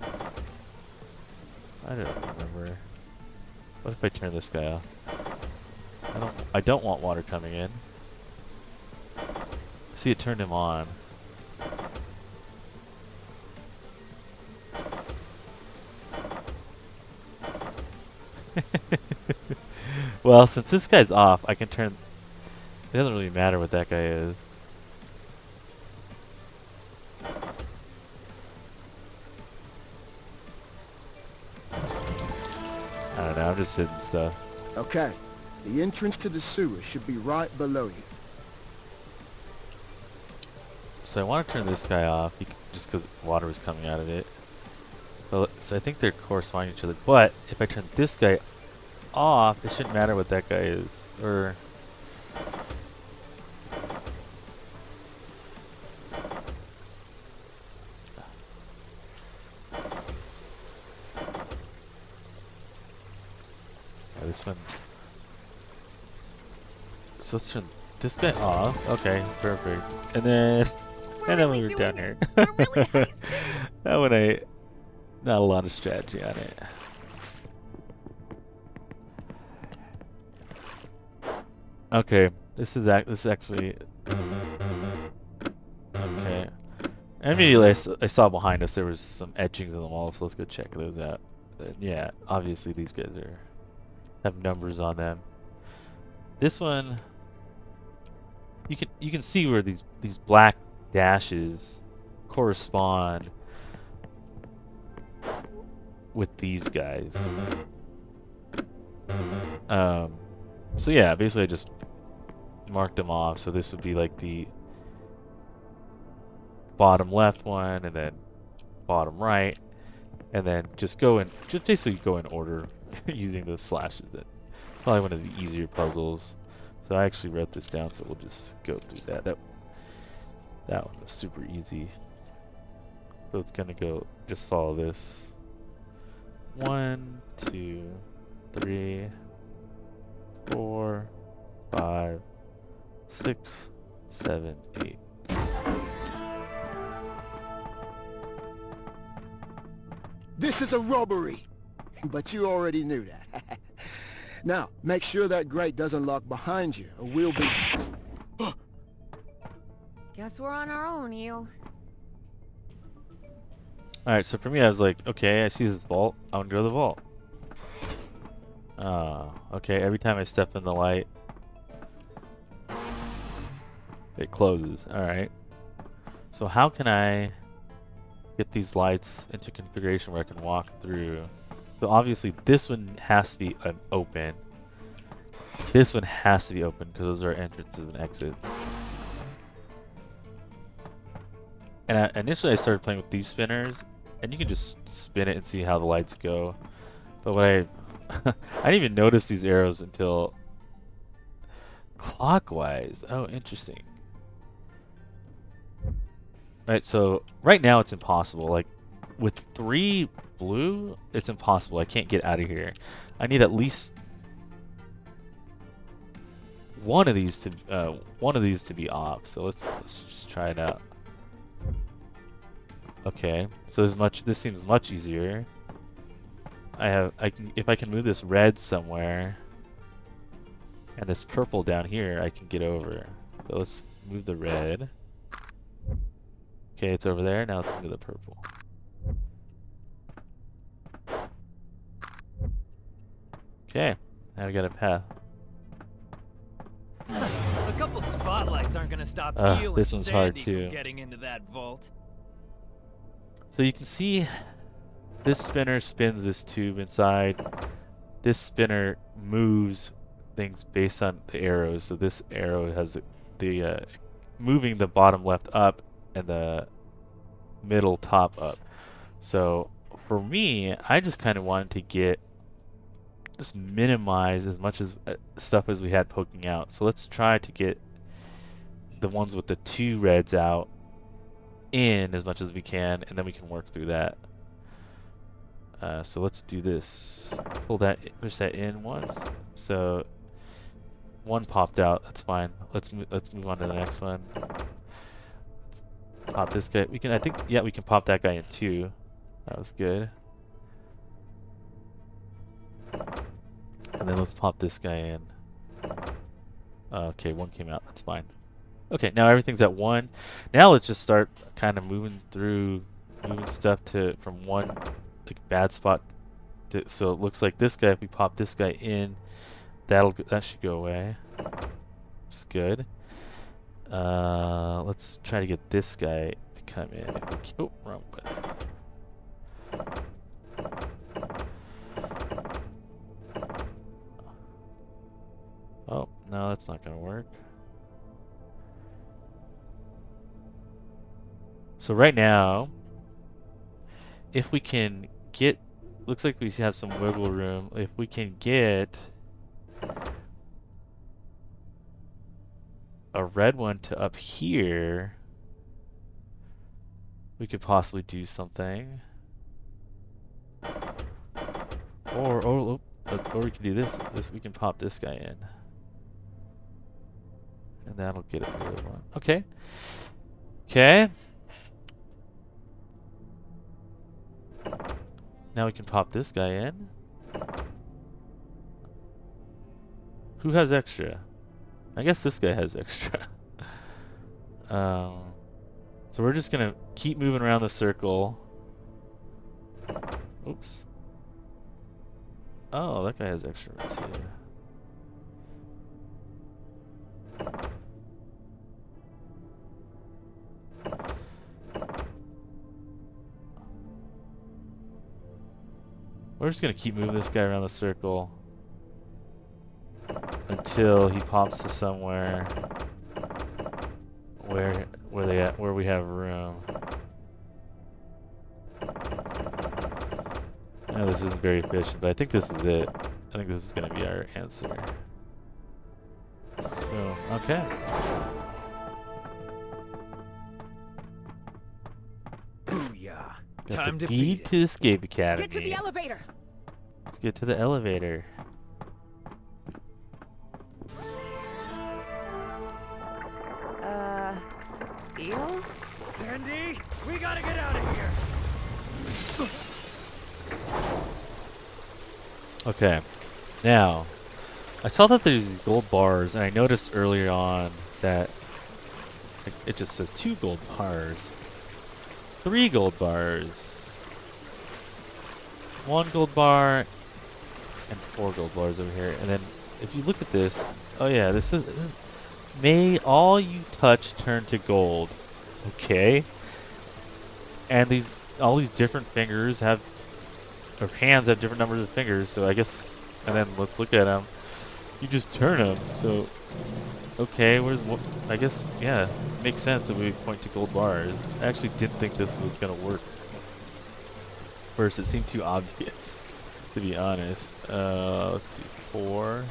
I don't remember. What if I turn this guy off? I don't want water coming in. See, it turned him on. Well, since this guy's off, I can turn... It doesn't really matter what that guy is. I don't know, I'm just hitting stuff. Okay. The entrance to the sewer should be right below you. So I want to turn this guy off just because water was coming out of it. But, so I think they're corresponding to each other. But if I turn this guy off, it shouldn't matter what that guy is. Or... this one. So let's turn this guy off. Okay, perfect. And then we were down here. That one not a lot of strategy on it. Okay, this is actually okay. Immediately I saw behind us there was some etchings on the wall, so let's go check those out. Yeah, obviously these guys have numbers on them. This one, you can see where these black dashes correspond with these guys. So yeah, basically I just marked them off. So this would be like the bottom left one, and then bottom right, and then just basically go in order using those slashes. That probably one of the easier puzzles. So I actually wrote this down, so we'll just go through that. That one was super easy. So it's gonna go, just follow this. 1, 2, 3, 4, 5, 6, 7, 8. This is a robbery! But you already knew that. Now, make sure that grate doesn't lock behind you, or we'll be... Guess we're on our own, Eel. Alright, so for me I was like, okay, I see this vault, I want to go to the vault. Okay, every time I step in the light, it closes. Alright. So how can I get these lights into configuration where I can walk through? So obviously this one has to be open. This one has to be open because those are entrances and exits. And initially I started playing with these spinners, and you can just spin it and see how the lights go. But what I didn't even notice these arrows until clockwise. Oh, interesting. Right, so right now it's impossible. Like with 3 blue, it's impossible. I can't get out of here. I need at least one of these to be off. So let's just try it out. Okay, so this seems much easier. If I can move this red somewhere. And this purple down here I can get over. So let's move the red. Okay, it's over there. Now let's move the purple. Okay, now we got a path. A couple spotlights aren't gonna stop you This and one's hard Sandy too. from getting into that vault. So you can see this spinner spins this tube inside. This spinner moves things based on the arrows. So this arrow has the moving the bottom left up and the middle top up. So for me, I just kind of wanted to just minimize as much as stuff as we had poking out. So let's try to get the ones with the 2 reds out in as much as we can, and then we can work through that. So let's do this. Push that in once. So 1 popped out. That's fine. Let's move on to the next one. Pop this guy. We can pop that guy in too. That was good. And then let's pop this guy in. Okay, 1 came out. That's fine. Okay, now everything's at 1. Now let's just start kind of moving stuff from one bad spot. So it looks like this guy. If we pop this guy in, that should go away. It's good. Let's try to get this guy to come in. Oh, wrong button. Oh, no, that's not gonna work. So right now, if we can get, looks like we have some wiggle room. If we can get a red one to up here, we could possibly do something. Or we can do this. We can pop this guy in, and that'll get it the other one. Okay. Okay. Now we can pop this guy in. Who has extra? I guess this guy has extra. So we're just gonna keep moving around the circle. Oops. Oh, that guy has extra too. We're just gonna keep moving this guy around the circle until he pops to somewhere where we have room. I know this isn't very efficient, but I think this is it. I think this is gonna be our answer. Boom. Okay. Booyah. Got Time the to deed beat to it. Escape Academy. Get to the elevator. Let's get to the elevator. Eel? Sandy, we gotta get out of here. Okay. Now, I saw that there's these gold bars, and I noticed earlier on that it just says 2 gold bars, 3 gold bars, 1 gold bar, and 4 gold bars over here. And then if you look at this, oh yeah, this is may all you touch turn to gold. Okay. And all these different fingers have, or hands have different numbers of fingers, so I guess, and then let's look at them. You just turn them, so, okay, I guess, yeah, makes sense that we point to gold bars. I actually didn't think this was gonna work. First, it seemed too obvious, to be honest. Let's do 4.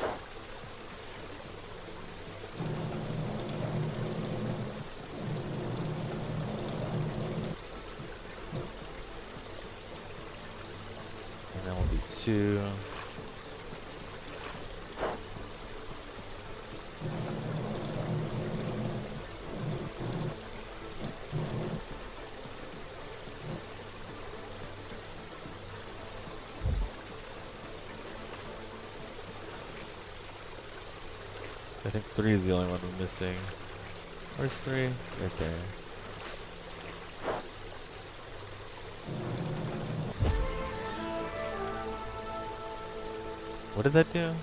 And then we'll do 2. I think 3 is the only one we're missing. Where's 3? Right there. What did that do?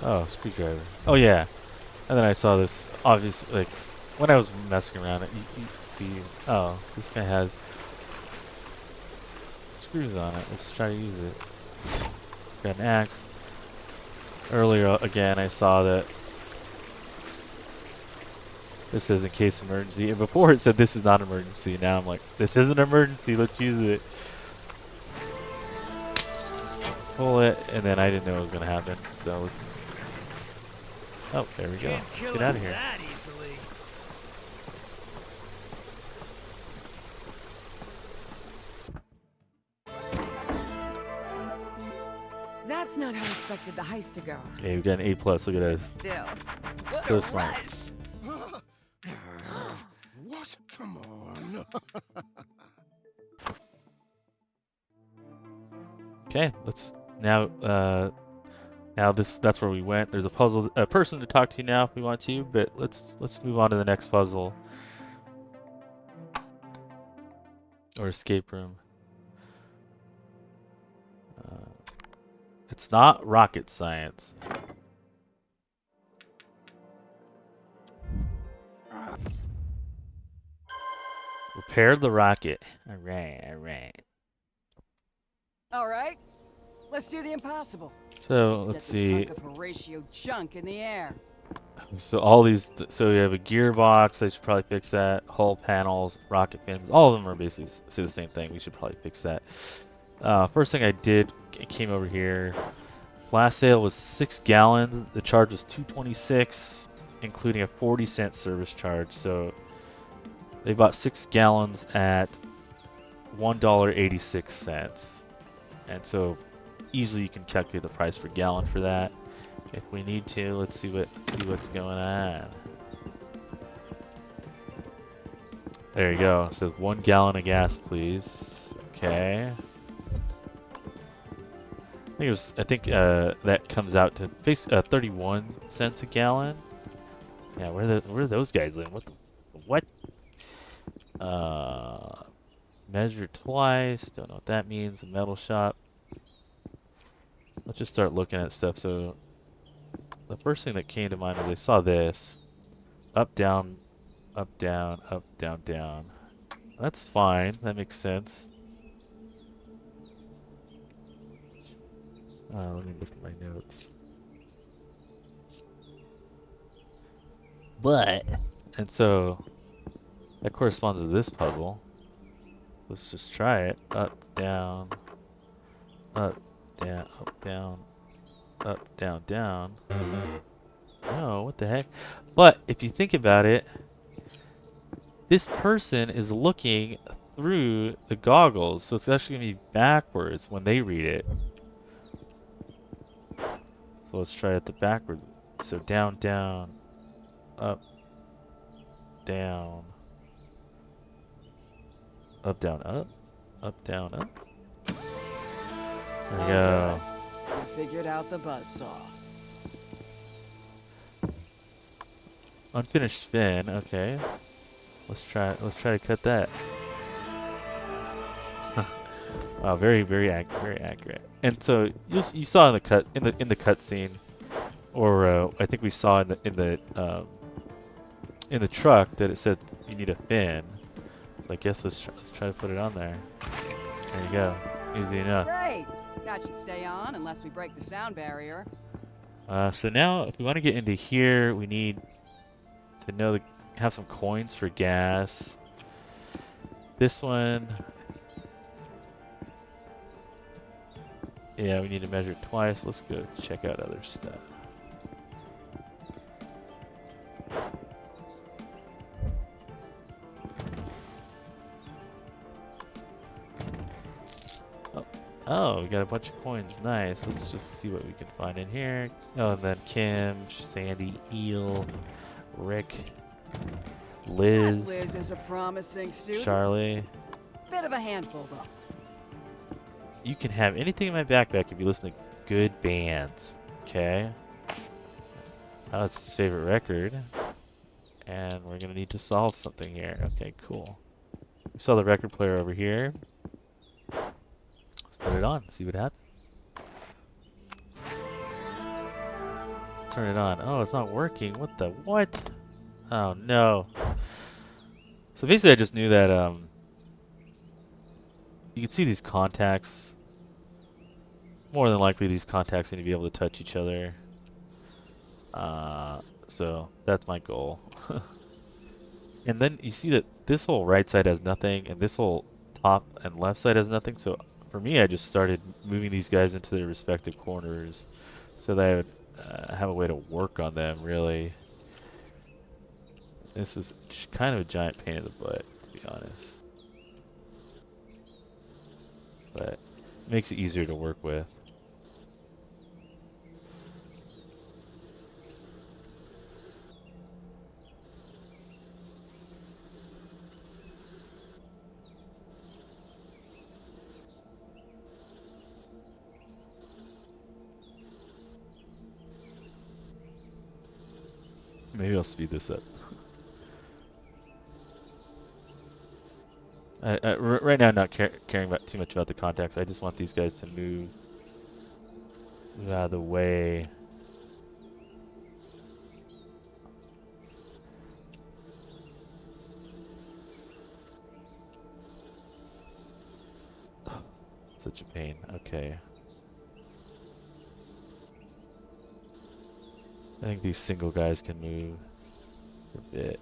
Oh, screwdriver. Oh yeah. And then I saw this, obviously, like, when I was messing around, you see, oh, this guy has screws on it. Let's try to use it. Got an axe. Earlier, again, I saw that this says in case of emergency, and before it said this is not an emergency. Now I'm like, this is an emergency, let's use it. Pull it, and then I didn't know it was going to happen, so let's... Oh, there we go. Get out of here. That easily. That's not how I expected the heist to go. Hey, we got an A+, look at us. Still, what So a smart. rush. What? Come on. Okay, let's now that's where we went. There's a person to talk to now if we want to, but let's move on to the next puzzle or escape room. It's not rocket science. Repair the rocket. All right. All right, let's do the impossible. So let's get this see. hunk of Horatio junk in the air. So all these, so we have a gearbox, I should probably fix that, hull panels, rocket fins, all of them are basically say the same thing, we should probably fix that. First thing I did, came over here, last sale was 6 gallons, the charge was $2.26, including a 40-cent service charge, so they bought 6 gallons at $1.86, and so easily you can calculate the price per gallon for that. If we need to, let's see what's going on. There you go. It says 1 gallon of gas, please. Okay. I think that comes out to 31 cents a gallon. Yeah, where those guys live? What? Measure twice. Don't know what that means. A metal shop. Let's just start looking at stuff. So the first thing that came to mind was I saw this. Up, down, up, down, up, down, down. That's fine. That makes sense. Let me look at my notes. But, and so, that corresponds to this puzzle. Let's just try it. Up, down, up, down, up, down, up, down, down. Oh, what the heck? But if you think about it, this person is looking through the goggles, so it's actually going to be backwards when they read it. So let's try it the backwards. So down, down, up, down, up, down, up, up, down, up. There we go. I figured out the buzzsaw. Unfinished spin, okay. Let's try to cut that. Wow, very accurate. And so you saw in the cut scene, or I think we saw in the truck that it said you need a fin. So I guess let's try to put it on there. There you go. Easy enough. Great. That should stay on unless we break the sound barrier. So now if we want to get into here, we need to have some coins for gas. This one, yeah, we need to measure it twice. Let's go check out other stuff. Oh, we got a bunch of coins. Nice. Let's just see what we can find in here. Oh, and then Kim, Sandy, Eel, Rick, Liz, That Liz is a promising student. Charlie. Bit of a handful, though. You can have anything in my backpack if you listen to good bands. Okay? Oh, that's his favorite record. And we're gonna need to solve something here. Okay, cool. We saw the record player over here. Let's put it on, see what happens. Turn it on. Oh, it's not working. What the what? Oh no. So basically I just knew that you can see these contacts. More than likely these contacts need to be able to touch each other. So that's my goal. And then you see that this whole right side has nothing, and this whole top and left side has nothing. So for me, I just started moving these guys into their respective corners so that I would have a way to work on them, really. This is kind of a giant pain in the butt, to be honest. But it makes it easier to work with. Maybe I'll speed this up. Right now, I'm not caring about too much about the contacts. I just want these guys to move out of the way. Such a pain. Okay. I think these single guys can move a bit.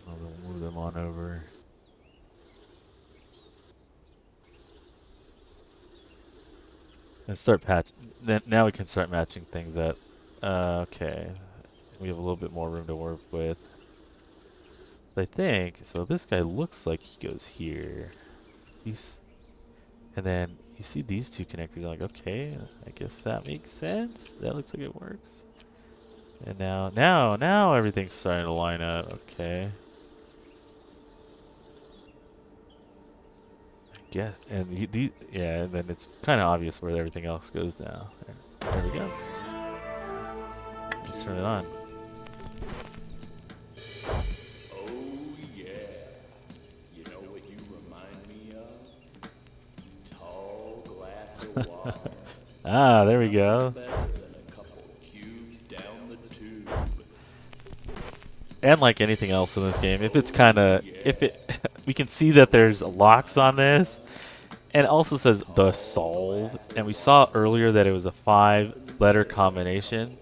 We'll move them on over. And start then now we can start matching things up. Okay. We have a little bit more room to work with. I think, so this guy looks like he goes here. And then you see these two connectors, you're like, okay, I guess that makes sense. That looks like it works. And now everything's starting to line up. Okay. Yeah, and yeah, and then it's kind of obvious where everything else goes now. There we go. Let's turn it on. Oh yeah. You know what you remind me of? Tall glass of water. Ah, there we go. Better than a couple cubes down the tube. And like anything else in this game, we can see that there's locks on this, and it also says the solve, and we saw earlier that it was a 5-letter combination.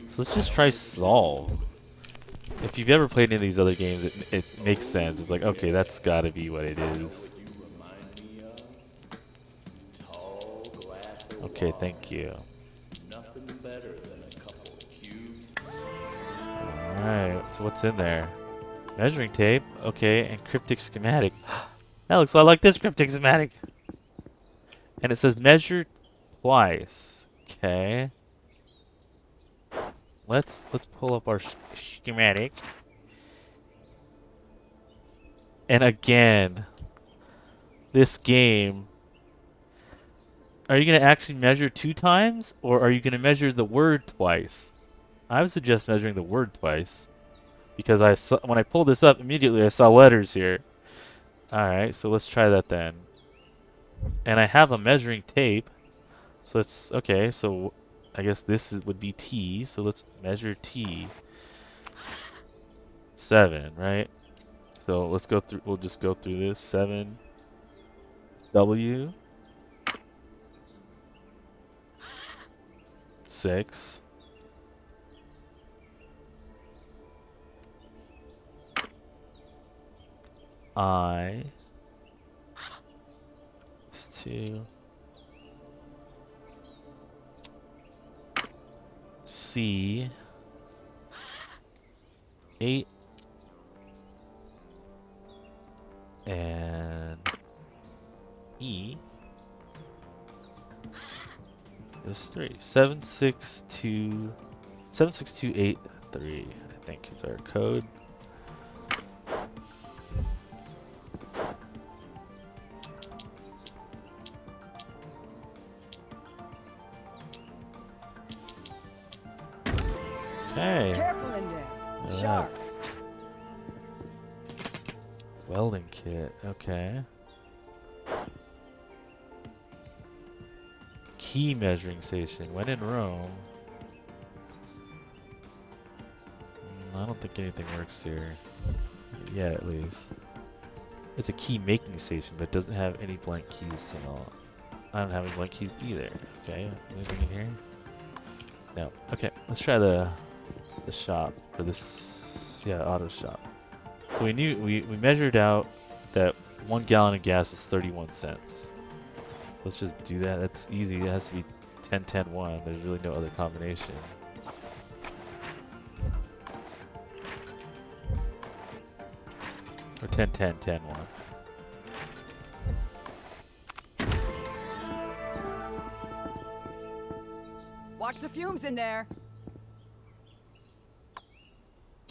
So let's just try solve. If you've ever played any of these other games, it makes sense. It's like, okay, that's gotta be what it is. Okay, thank you. Nothing better than a couple cubes. Alright, so what's in there? Measuring tape, okay, and cryptic schematic. That looks a lot like this cryptic schematic. And it says measure twice. Okay. Let's pull up our schematic. And again, this game, are you going to actually measure 2 times, or are you going to measure the word twice? I would suggest measuring the word twice, because when I pulled this up, immediately I saw letters here. Alright, so let's try that then. And I have a measuring tape, so it's, okay, so I guess would be T, so let's measure T. 7, right? So let's go through, we'll just go through this. 7, W, 6, I, 2, C, 8, and E is 3. 76283, I think is our code. It's Look at sharp. that. Welding kit. Okay. Key measuring station. When in Rome. I don't think anything works here. Yeah, at least. It's a key making station, but it doesn't have any blank keys at all. I don't have any blank keys either. Okay, anything in here? No. Okay, let's try the shop for this. Yeah, auto shop. So we measured out that 1 gallon of gas is 31 cents. Let's just do that. That's easy. It has to be 10 10 1. There's really no other combination. Or 10 10 10 1. Watch the fumes in there.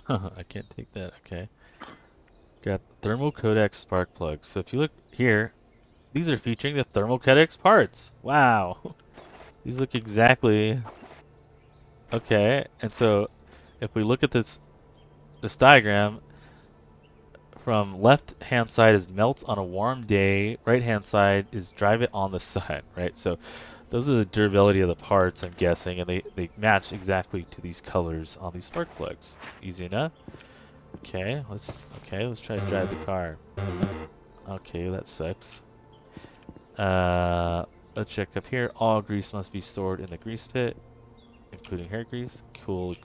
I can't take that. Okay. Got thermocodex spark plugs. So if you look here, these are featuring the thermocodex parts. Wow. These look exactly okay. And so if we look at this diagram, from left hand side is melts on a warm day, right hand side is drive it on the sun, right? So those are the durability of the parts, I'm guessing, and they match exactly to these colors on these spark plugs. Easy enough. Okay, let's try to drive the car. Okay, that sucks. Let's check up here. All grease must be stored in the grease pit, including hair grease. Cool.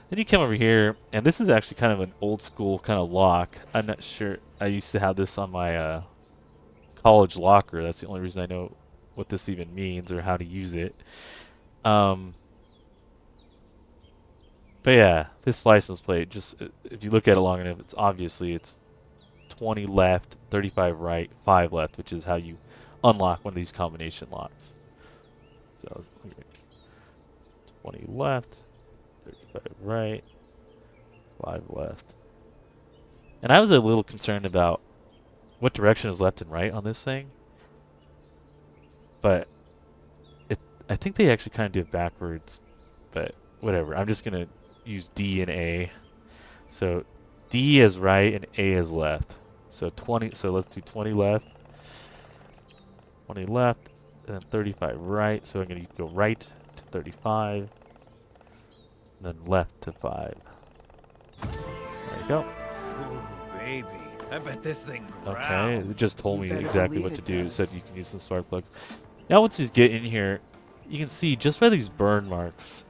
Then you come over here, and this is actually kind of an old school kind of lock. I'm not sure. I used to have this on my college locker. That's the only reason I know what this even means or how to use it. But yeah, this license plate, just if you look at it long enough, it's 20 left, 35 right, 5 left, which is how you unlock one of these combination locks. So, okay, 20 left, 35 right, 5 left. And I was a little concerned about what direction is left and right on this thing. But I think they actually kind of do it backwards. But whatever, I'm just going to use D and A. So D is right and A is left. So 20, so let's do 20 left, and then 35 right. So I'm going to go right to 35, and then left to 5. There you go. Ooh, baby. I bet this thing growls. Okay, it just told me You better exactly believe what to it do. It does. said you can use some spark plugs. Now once these get in here, you can see just by these burn marks,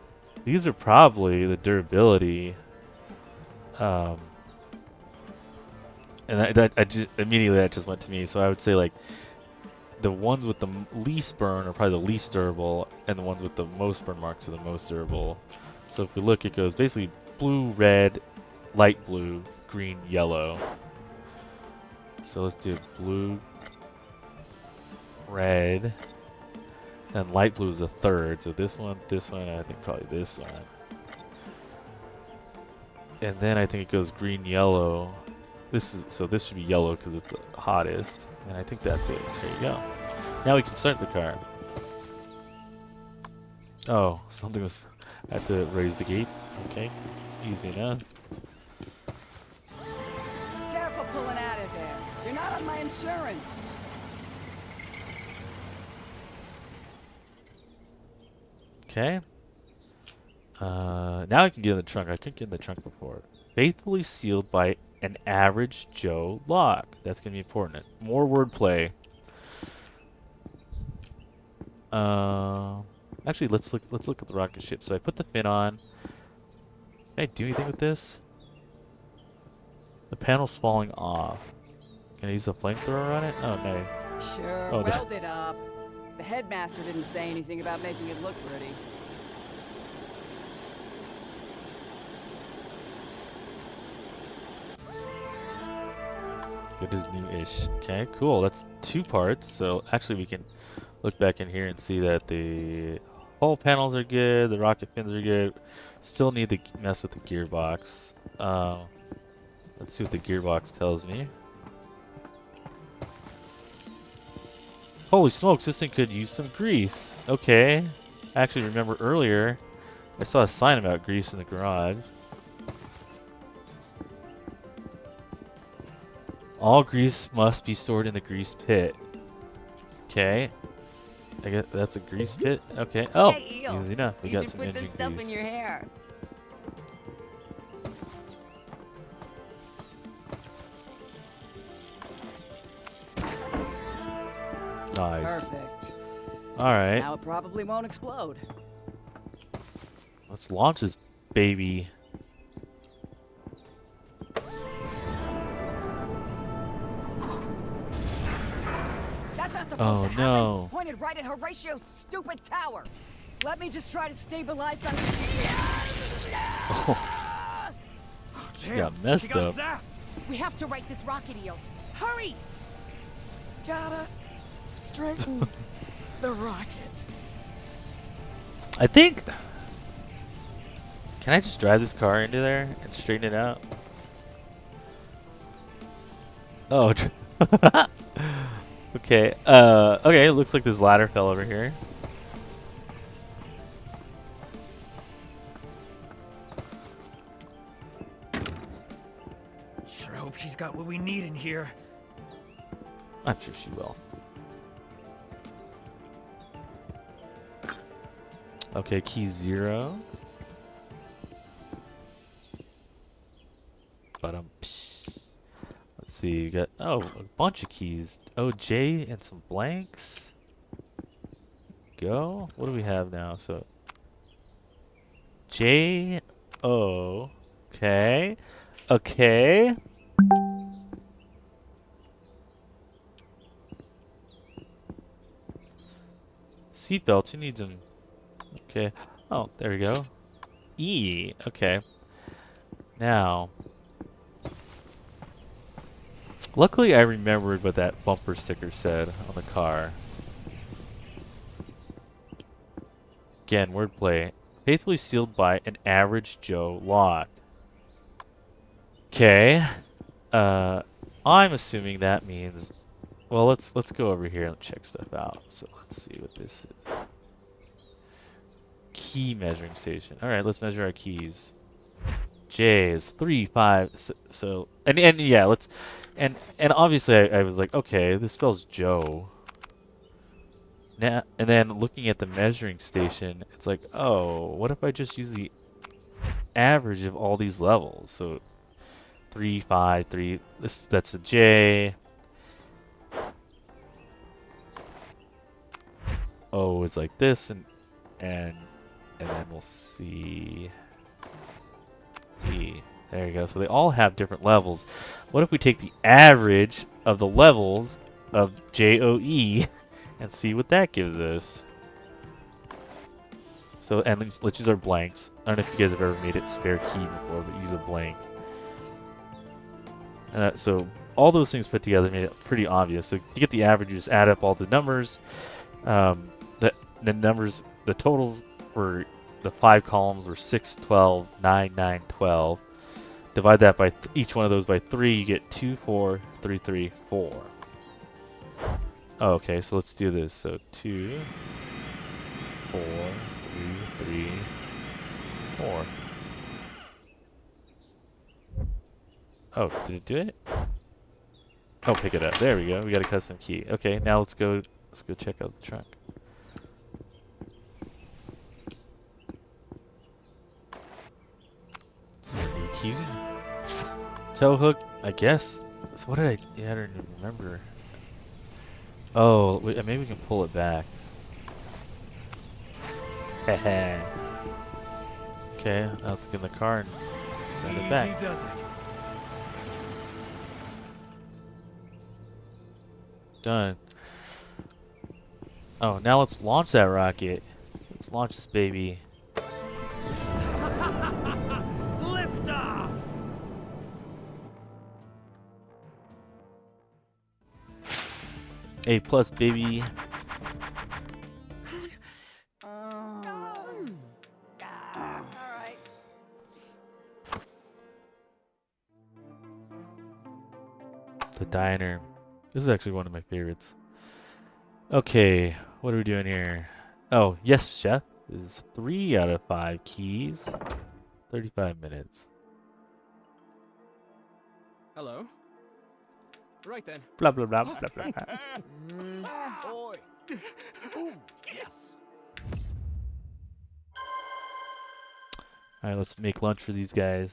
these are probably the durability. And I just immediately that just went to me. So I would say like the ones with the least burn are probably the least durable, and the ones with the most burn marks are the most durable. So if we look, it goes basically blue, red, light blue, green, yellow. So let's do blue, red, and light blue is the third. So this one, and I think probably this one. And then I think it goes green, yellow. This should be yellow because it's the hottest. And I think that's it. There you go. Now we can start the car. Oh, something was... I have to raise the gate. Okay, easy enough. Careful pulling out of there. You're not on my insurance. Okay. Now I can get in the trunk. I couldn't get in the trunk before. Faithfully sealed by an average Joe lock. That's gonna be important. More wordplay. Actually, let's look at the rocket ship. So I put the fin on. Can I do anything with this? The panel's falling off. Can I use a flamethrower on it? Oh no. Sure, Oh, weld it up. The headmaster didn't say anything about making it look pretty. Good as new-ish. Okay, cool. That's 2 parts. So actually we can look back in here and see that the hull panels are good, the rocket fins are good. Still need to mess with the gearbox. Let's see what the gearbox tells me. Holy smokes, this thing could use some grease. Okay. I actually remember earlier I saw a sign about grease in the garage. All grease must be stored in the grease pit. Okay. I guess that's a grease pit. Okay. Oh, Hey, Eel. easy enough. We You got should some put this engine stuff in grease. your hair. Nice. Perfect. All right. Now it probably won't explode. Let's launch this baby. That's not supposed Oh to happen. no. It's pointed right at Horatio's stupid tower. Let me just try to stabilize them. Oh, Damn, got messed she got up. zapped. We have to right this rocket eel. Hurry! Gotta straighten the rocket. I think. Can I just drive this car into there and straighten it out? Oh. Okay. Okay. It looks like this ladder fell over here. Sure hope she's got what we need in here. I'm sure she will. Okay, key 0. But let's see. You got a bunch of keys. Oh, J and some blanks. Go. What do we have now? So J O. Okay. Okay. Seatbelts. Who needs them? Okay. Oh, there we go. E. Okay. Now. Luckily, I remembered what that bumper sticker said on the car. Again, wordplay. Faithfully sealed by an average Joe lock. Okay. I'm assuming that means. Well, let's go over here and check stuff out. So let's see what this is. Key measuring station. All right, let's measure our keys. J is 3, 5. So and yeah, let's and obviously I was like, okay, this spells Joe. Now and then looking at the measuring station, it's like, oh, what if I just use the average of all these levels? So 3, 5, 3. That's a J. O is like this, and then we'll see E. There you go. So they all have different levels. What if we take the average of the levels of JOE and see what that gives us? So, and let's use our blanks. I don't know if you guys have ever made it spare key before, but use a blank. So all those things put together made it pretty obvious. So to get the average, you just add up all the numbers. The numbers, the totals for the 5 columns were 6, 12, 9, 9, 12. Divide that by each one of those by 3, you get 2, 4, 3, 3, 4. Oh, okay, so let's do this. So 2, 4, 3, 3, 4. Oh, did it do it? Oh, pick it up. There we go. We got a custom key. Okay, now let's go check out the trunk. New key. Tow hook, I guess. So what did I? Yeah, I don't even remember. Oh, wait, maybe we can pull it back. Heh. Okay, now let's get in the car and send it back. Easy does it. Done. Oh, now let's launch that rocket. Let's launch this baby. Lift off. A plus, baby. Alright. The diner. This is actually one of my favorites. Okay, what are we doing here? Oh, yes, chef. This is 3 out of 5 keys. 35 minutes. Hello. Right then. Blah blah blah blah blah. Boy. Ooh, yes. All right, let's make lunch for these guys.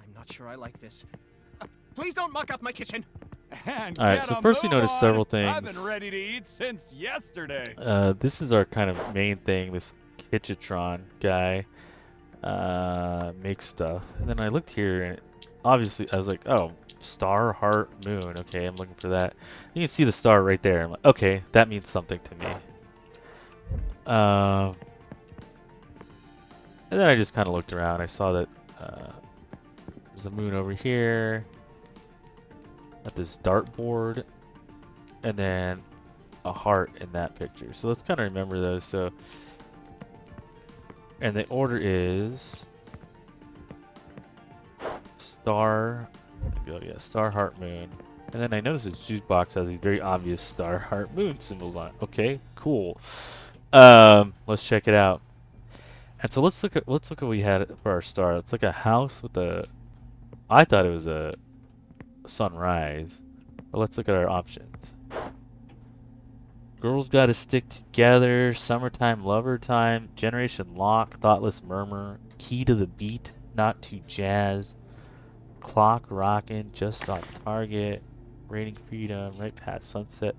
I'm not sure I like this. Please don't muck up my kitchen. And All right, get so a first we move noticed on. several I've things. been ready to eat since yesterday. This is our kind of main thing. This Kitchitron guy makes stuff. And then I looked here, and obviously I was like, oh, star, heart, moon. Okay, I'm looking for that. You can see the star right there. I'm like, okay, that means something to me. And then I just kind of looked around. I saw that there's a moon over here. Got this dartboard, and then a heart in that picture. So let's kind of remember those. So, and the order is star. Oh yeah, star, heart, moon. And then I noticed this jukebox has these very obvious star, heart, moon symbols on it. Okay, cool. Let's check it out. And so let's look at what we had for our star. It's like a house with a. I thought it was a sunrise. But let's look at our options. Girls Gotta Stick Together, Summertime Lover Time, Generation Lock, Thoughtless Murmur, Key to the Beat, Not Too Jazz, Clock Rockin', Just Off Target, Raining Freedom, Right Past Sunset.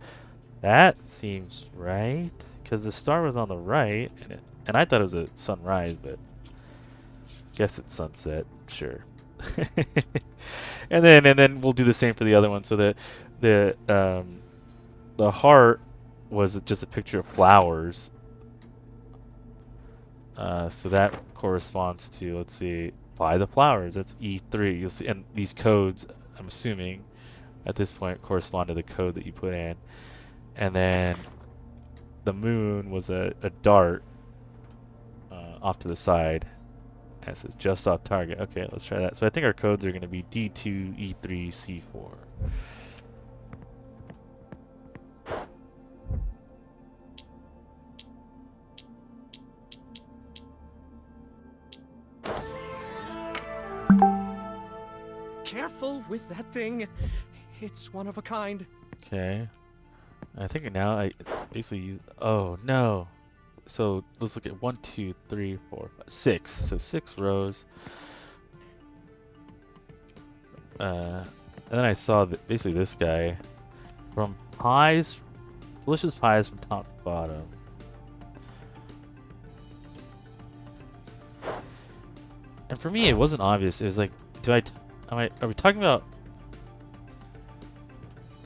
That seems right, because the star was on the right, and I thought it was a sunrise, but guess it's sunset. Sure. and then we'll do the same for the other one. So the heart was just a picture of flowers. So that corresponds to, let's see, buy the flowers. That's E3. You'll see, and these codes, I'm assuming, at this point correspond to the code that you put in. And then the moon was a dart off to the side. And it says just off target. Okay, let's try that. So I think our codes are going to be D2, E3, C4. Careful with that thing. It's one of a kind. Okay. I think now I basically use. Oh no. So let's look at 1, 2, 3, 4, 5, 6. So 6 rows. And then I saw that basically this guy from pies, delicious pies from top to bottom. And for me, it wasn't obvious. It was like, are we talking about?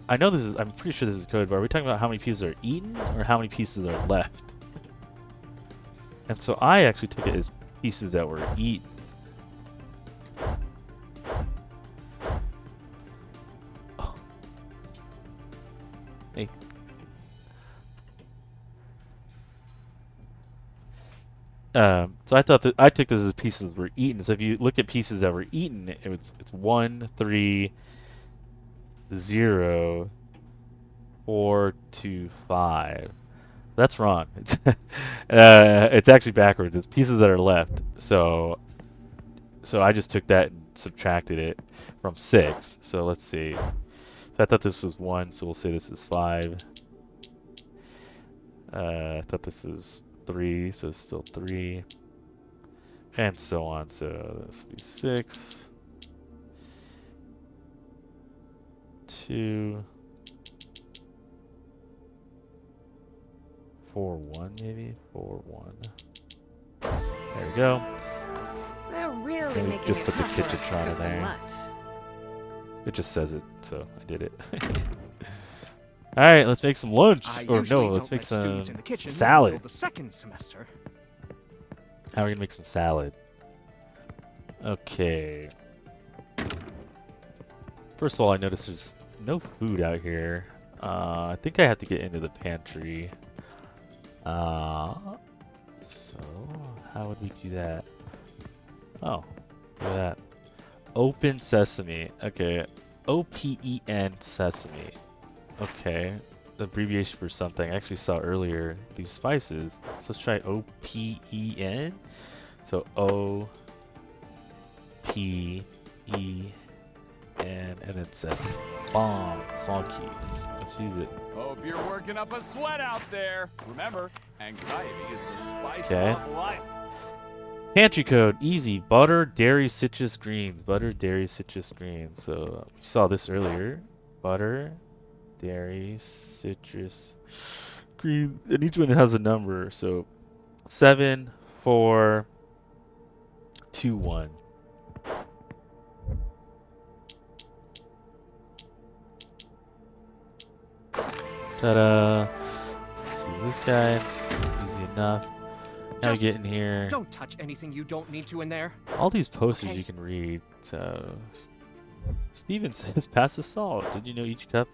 I know this is. I'm pretty sure this is code, but are we talking about how many pieces are eaten or how many pieces are left? And so I actually took it as pieces that were eaten. Oh. Hey. So I thought that I took this as pieces were eaten. So if you look at pieces that were eaten, it's 1, 3, 0, 4, 2, 5. That's wrong. It's actually backwards. It's pieces that are left. So I just took that and subtracted it from 6. So let's see. So I thought this was 1, so we'll say this is 5. I thought this is 3, so it's still 3. And so on. So this will be 6. 2. 4, 1 maybe? 4, 1. There we go. They're really And we making just it put the tough for us to Kitchitron in cook them there. lunch. It just says it, so I did it. Alright, let's make some lunch. I Or usually no, let's don't make let students in the some kitchen salad. until the second semester. How are we gonna make some salad? Okay. First of all, I noticed there's no food out here. I think I have to get into the pantry. So how would we do that? Oh, look at that. Open sesame. Okay. OPEN sesame. Okay. The abbreviation for something. I actually saw earlier these spices. So let's try OPEN. So O P E and it says bomb, song keys. Let's use it. Hope you're working up a sweat out there. Remember, anxiety is the spice Okay. of life. Pantry code, easy, butter, dairy, citrus, greens. Butter, dairy, citrus, greens. So we saw this earlier. Butter, dairy, citrus, green, and each one has a number. So 7, 4, 2, 1. Ta-da! Let's use this guy. Easy enough. Now we Just get in here. Don't touch anything you don't need to in there. All these posters Okay. you can read. So Steven says, pass the salt. Did you know each cup?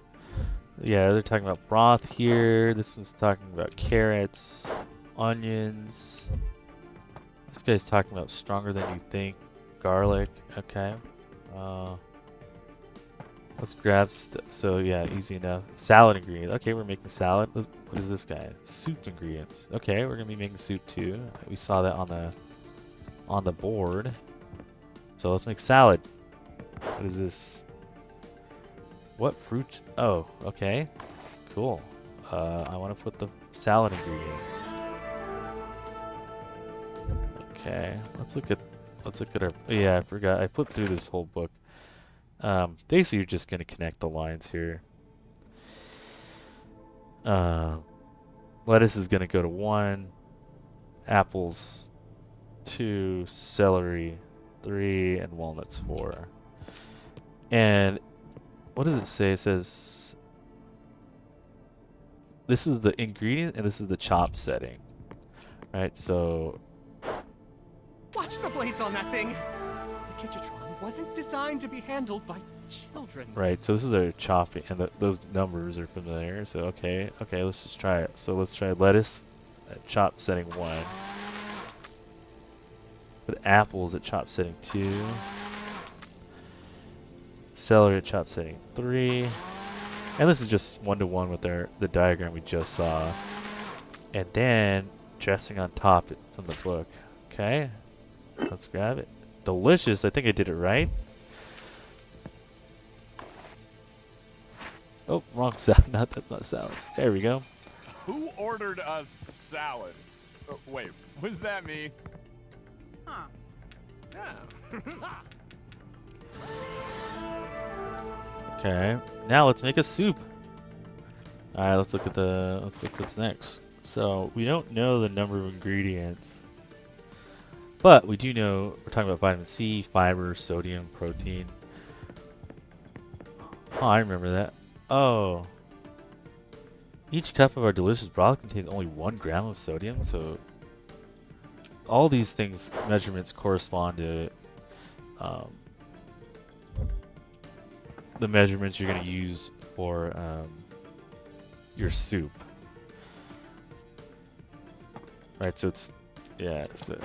Yeah, they're talking about broth here. This one's talking about carrots, onions. This guy's talking about stronger than you think. Garlic. Okay. Let's grab so yeah, easy enough. Salad ingredients. Okay, we're making salad. What is this guy? Soup ingredients. Okay, we're gonna be making soup too. We saw that on the board. So let's make salad. What is this? What fruit? Oh, okay. Cool. I want to put the salad ingredient. Okay, let's look at our. Yeah, I forgot. I flipped through this whole book. Basically, you're just gonna connect the lines here. Lettuce is gonna go to 1. Apples 2. Celery 3, and walnuts 4. And what does it say? It says this is the ingredient and this is the chop setting, right? So Watch the blades on that thing. The Kitchatron wasn't designed to be handled by children. right, so this is our chopping, and those numbers are familiar. So okay, let's just try it. So let's try lettuce at chop setting 1. Put apples at chop setting 2. Celery at chop setting 3. And this is just 1-to-1 with the diagram we just saw. And then dressing on top from the book. Okay, let's grab it. Delicious. I think I did it right. Oh, wrong salad. That's not salad. There we go. Who ordered us salad? Wait, was that me? Huh. Okay, now let's make a soup. All right, let's look at what's next. So we don't know the number of ingredients, but we do know we're talking about vitamin C, fiber, sodium, protein. Oh, I remember that. Oh, each cup of our delicious broth contains only 1 gram of sodium. So all these things, measurements correspond to the measurements you're going to use for your soup. Right, so it's the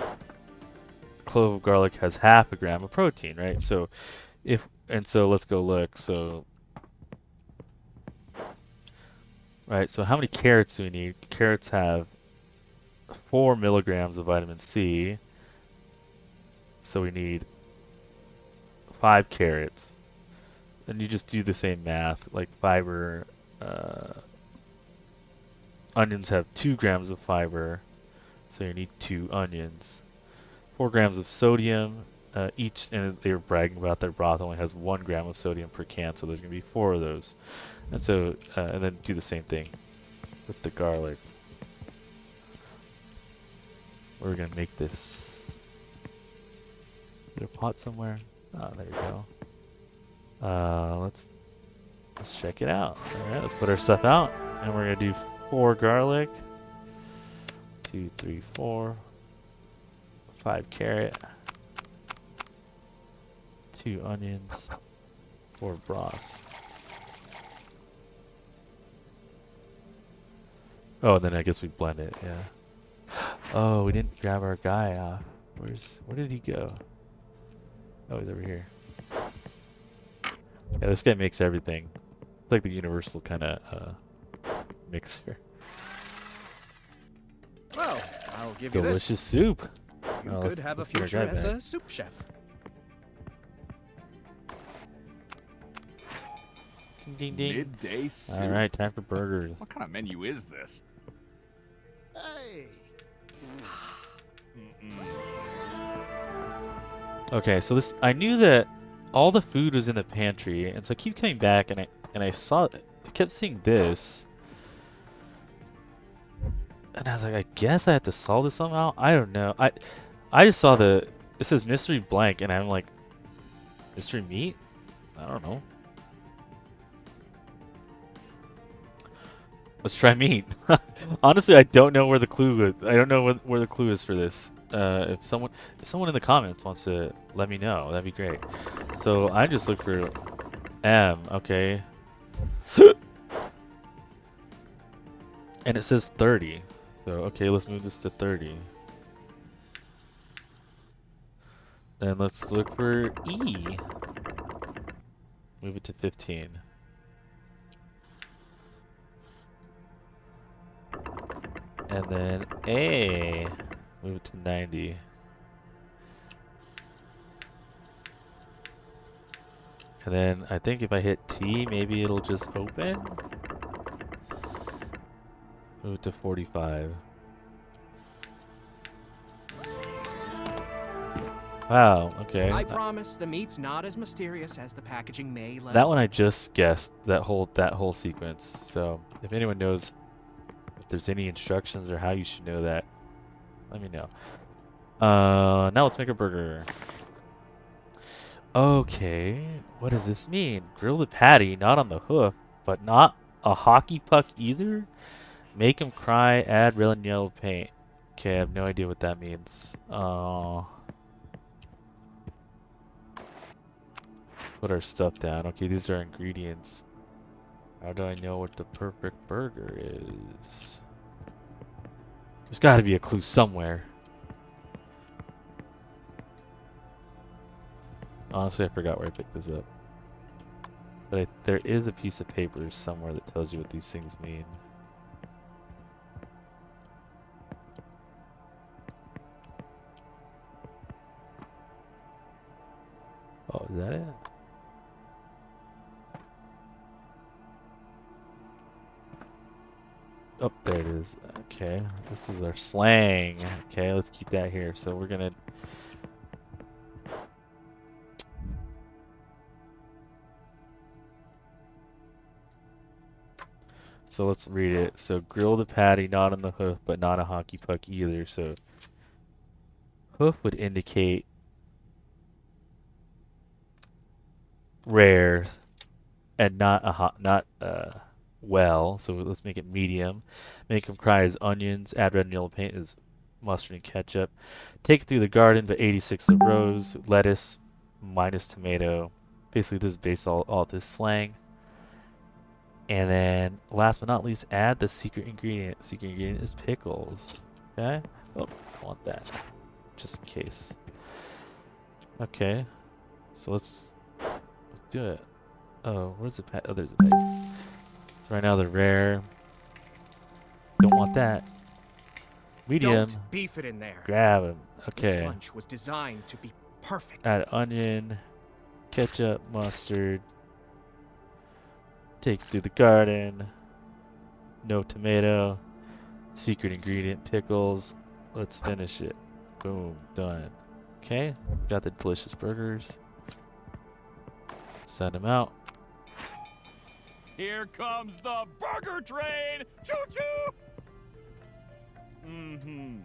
clove of garlic has half a gram of protein, right? So so let's go look. So right, so how many carrots do we need? Carrots have 4 milligrams of vitamin C. So we need 5 carrots. And you just do the same math, like fiber. Onions have 2 grams of fiber, so you need 2 onions. 4 grams of sodium each, and they were bragging about their broth only has 1 gram of sodium per can, so there's going to be 4 of those. And so, and then do the same thing with the garlic. We're going to make this. Is there a pot somewhere? Oh, there we go. Let's check it out. All right, let's put our stuff out, and we're gonna do 4 garlic, 2, 3, 4, 5 carrot, 2 onions, 4 broth. Oh, and then I guess we blend it. Yeah. Oh, we didn't grab our guy off. Where did he go? Oh, he's over here. Yeah, this guy makes everything. It's like the universal kind of mixer. Well, I'll give you Delicious this. soup. You Oh, could have a let's get our future guy as back. a soup chef. Ding ding ding. Midday soup. All right, time for burgers. What kind of menu is this? Hey. Okay, so this I knew that all the food was in the pantry, and so I keep coming back, and I saw I kept seeing this, and I was like, I guess I have to solve this somehow. I don't know. I just saw it says mystery blank, and I'm like, mystery meat? I don't know. Let's try meat. Honestly, I don't know where the clue is. I don't know where the clue is for this. If someone in the comments wants to let me know, that'd be great. So I just look for M. Okay. And it says 30. So okay, let's move this to 30. Then let's look for E. Move it to 15. And then A. Move it to 90. And then I think if I hit T, maybe it'll just open. Move it to 45. Wow, okay. I promise the meat's not as mysterious as the packaging may let That on. one I just guessed, that whole sequence. So if anyone knows if there's any instructions or how you should know that, let me know. Now let's make a burger. Okay, what does this mean? Grill the patty, not on the hoof, but not a hockey puck either? Make him cry, add red and yellow paint. Okay, I have no idea what that means. Put our stuff down. Okay, these are ingredients. How do I know what the perfect burger is? There's got to be a clue somewhere. Honestly, I forgot where I picked this up. But there is a piece of paper somewhere that tells you what these things mean. Oh, is that it? Oh, there it is. Okay, this is our slang. Okay, let's keep that here. So we're gonna... So let's read it. So grill the patty, not on the hoof, but not a hockey puck either. So hoof would indicate rare, and not well. So let's make it medium. Make him cry as onions. Add red and yellow paint as mustard and ketchup. Take it through the garden, but 86 the rose. Lettuce minus tomato. Basically, this is based all this slang. And then, last but not least, add the secret ingredient. Secret ingredient is pickles. Okay? Oh, I want that. Just in case. Okay. So let's do it. Oh, where's the pipe? Oh, there's a pipe. So right now they're rare. Don't want that. Medium. Don't beef it in there. Grab them. This Okay. lunch was designed to be perfect. Add onion, ketchup, mustard. Take it through the garden. No tomato. Secret ingredient, pickles. Let's finish it. Boom. Done. Okay. Got the delicious burgers. Send them out. Here comes the burger train! Choo-choo! Mm-hmm.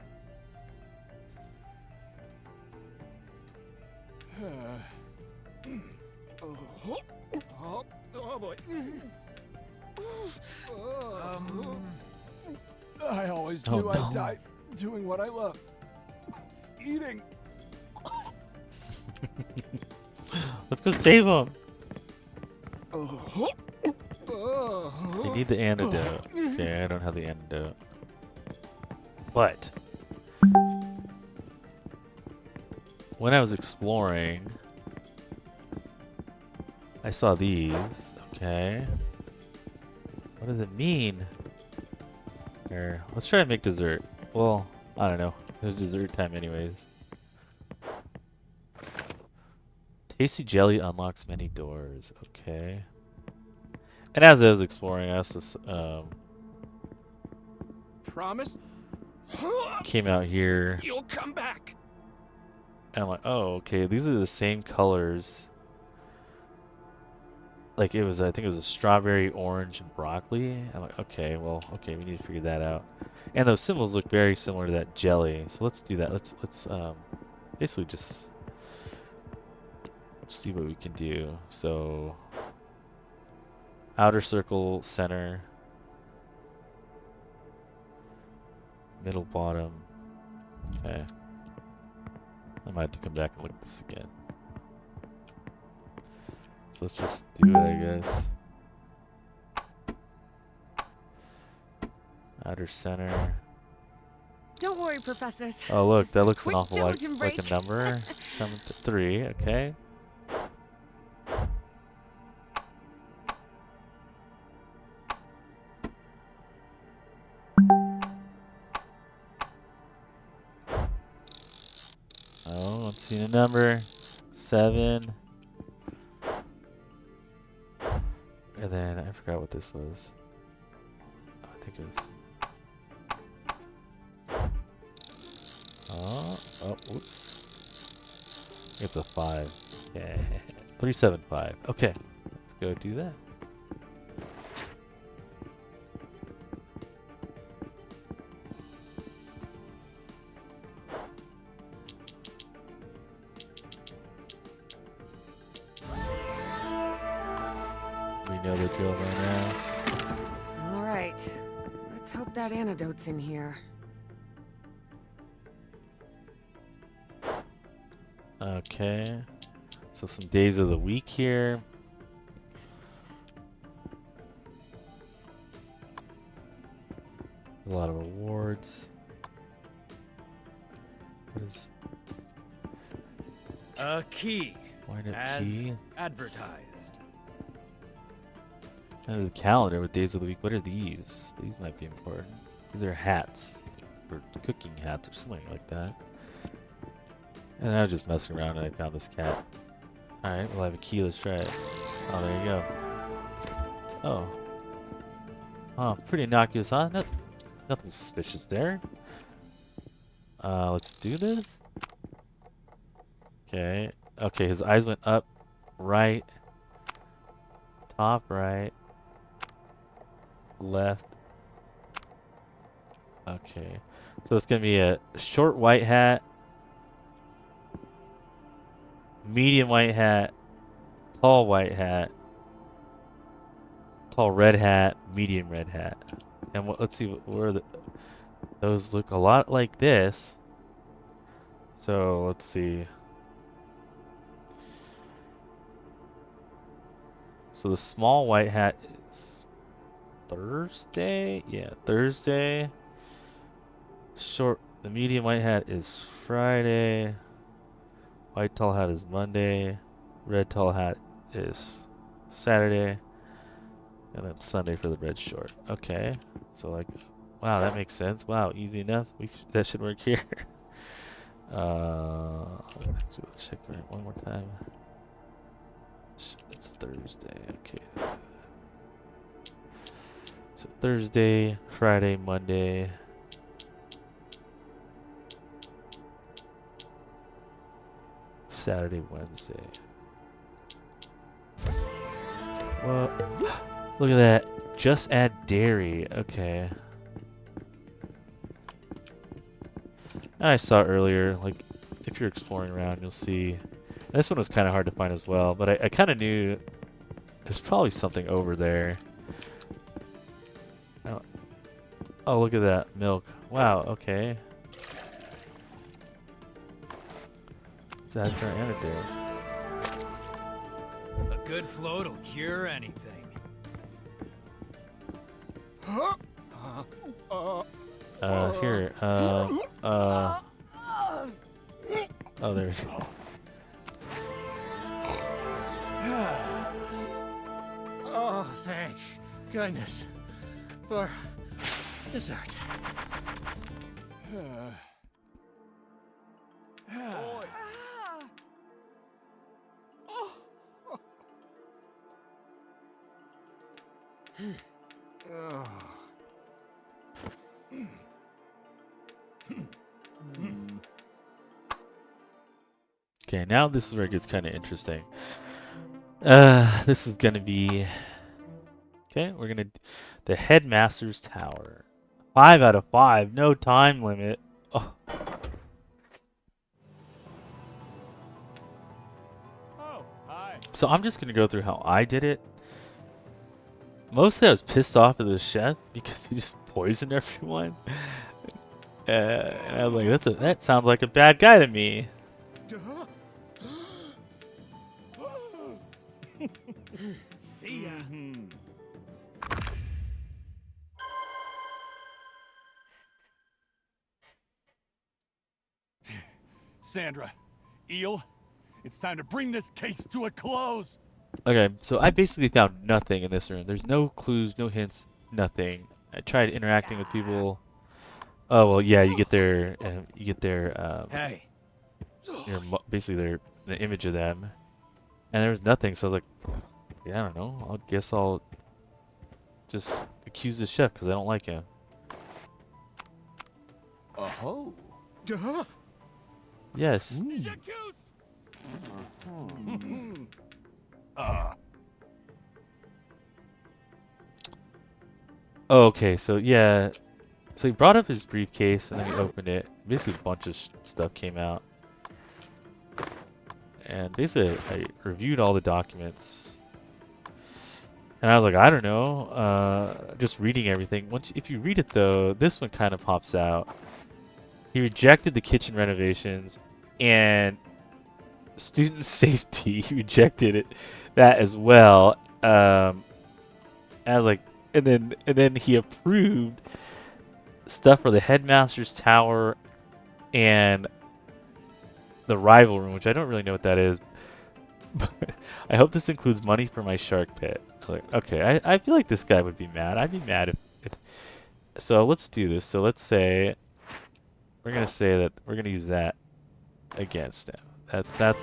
Oh boy. I always Oh, knew no. I'd die doing what I love. Eating. Let's go save them. Oh. They need the antidote. Okay, I don't have the antidote. But when I was exploring, I saw these. Okay. What does it mean? Here, let's try to make dessert. Well, I don't know. It was dessert time anyways. Tasty jelly unlocks many doors. Okay. And as I was exploring, I also Promise? came out here, You'll come back. and I'm like, oh, okay, these are the same colors. Like it was, I think it was a strawberry, orange, and broccoli. I'm like, okay, well, okay, we need to figure that out. And those symbols look very similar to that jelly, so let's do that. Let's basically just see what we can do. So outer circle, center, middle, bottom. Okay. I might have to come back and look at this again. So let's just do it, I guess. Outer center. Don't worry, professors. Oh look, Just that a looks an quick awful like gelatin a break. number. Coming to 3, okay. Oh, I'm seeing a number. 7. And then I forgot what this was. Oh, I think it was. Oh, whoops. It's a 5. Yeah. 375. Okay. Let's go do that. We know the drill by now. All right. Let's hope that antidote's in here. Okay. So some days of the week here. A lot of rewards. What is A key, wind up as key? advertised. There's a calendar with days of the week. What are these? These might be important. These are hats. Or cooking hats or something like that. And I was just messing around and I found this cat. Alright, we'll have a key. Let's try it. Oh, there you go. Oh. Oh, pretty innocuous, huh? Nothing suspicious there. Let's do this. Okay. Okay, his eyes went up, right, top right, left. Okay. So it's gonna be a short white hat, medium white hat, tall white hat, tall red hat, medium red hat. And let's see where those look a lot like this. So let's see. So the small white hat is Thursday? Yeah, Thursday. The medium white hat is Friday. White tall hat is Monday. Red tall hat is Saturday. And then Sunday for the red short. Okay. So like, wow, that makes sense. Wow, easy enough. That should work here. Let's check it one more time. It's Thursday. Okay. So Thursday, Friday, Monday. Saturday, Wednesday. Well, look at that. Just add dairy. Okay. I saw earlier, like, if you're exploring around, you'll see. This one was kind of hard to find as well, but I kind of knew there's probably something over there. Oh, look at that milk. Wow, okay. That's our antidote. A good float'll cure anything. Here, oh, there. Oh, thank goodness for dessert. Okay, now this is where it gets kind of interesting. This is gonna be okay. We're gonna the Headmaster's Tower. 5 out of 5. No time limit. Oh. Oh, hi. So I'm just gonna go through how I did it. Mostly I was pissed off at the chef because he just poisoned everyone. And I was like, that sounds like a bad guy to me. See ya. Sandra, Eel, it's time to bring this case to a close. Okay, so I basically found nothing in this room. There's no clues, no hints, nothing. I tried interacting with people. Oh well, yeah, Hey. basically the image of them, and there was nothing. So I was like, yeah, I don't know. I guess I'll just accuse the chef because I don't like him. Oh. Duh. Yes. Oh, okay, so yeah, so he brought up his briefcase and then he opened it. Basically, a bunch of stuff came out, and basically I reviewed all the documents. And I was like, I don't know, just reading everything. If you read it though, this one kind of pops out. He rejected the kitchen renovations and student safety. He rejected that as well. I was like, and then he approved stuff for the Headmaster's Tower and the rival room, which I don't really know what that is. But I hope this includes money for my shark pit. Like, okay, I feel like this guy would be mad. I'd be mad if so let's do this. So let's say we're gonna say that we're gonna use that against him. That's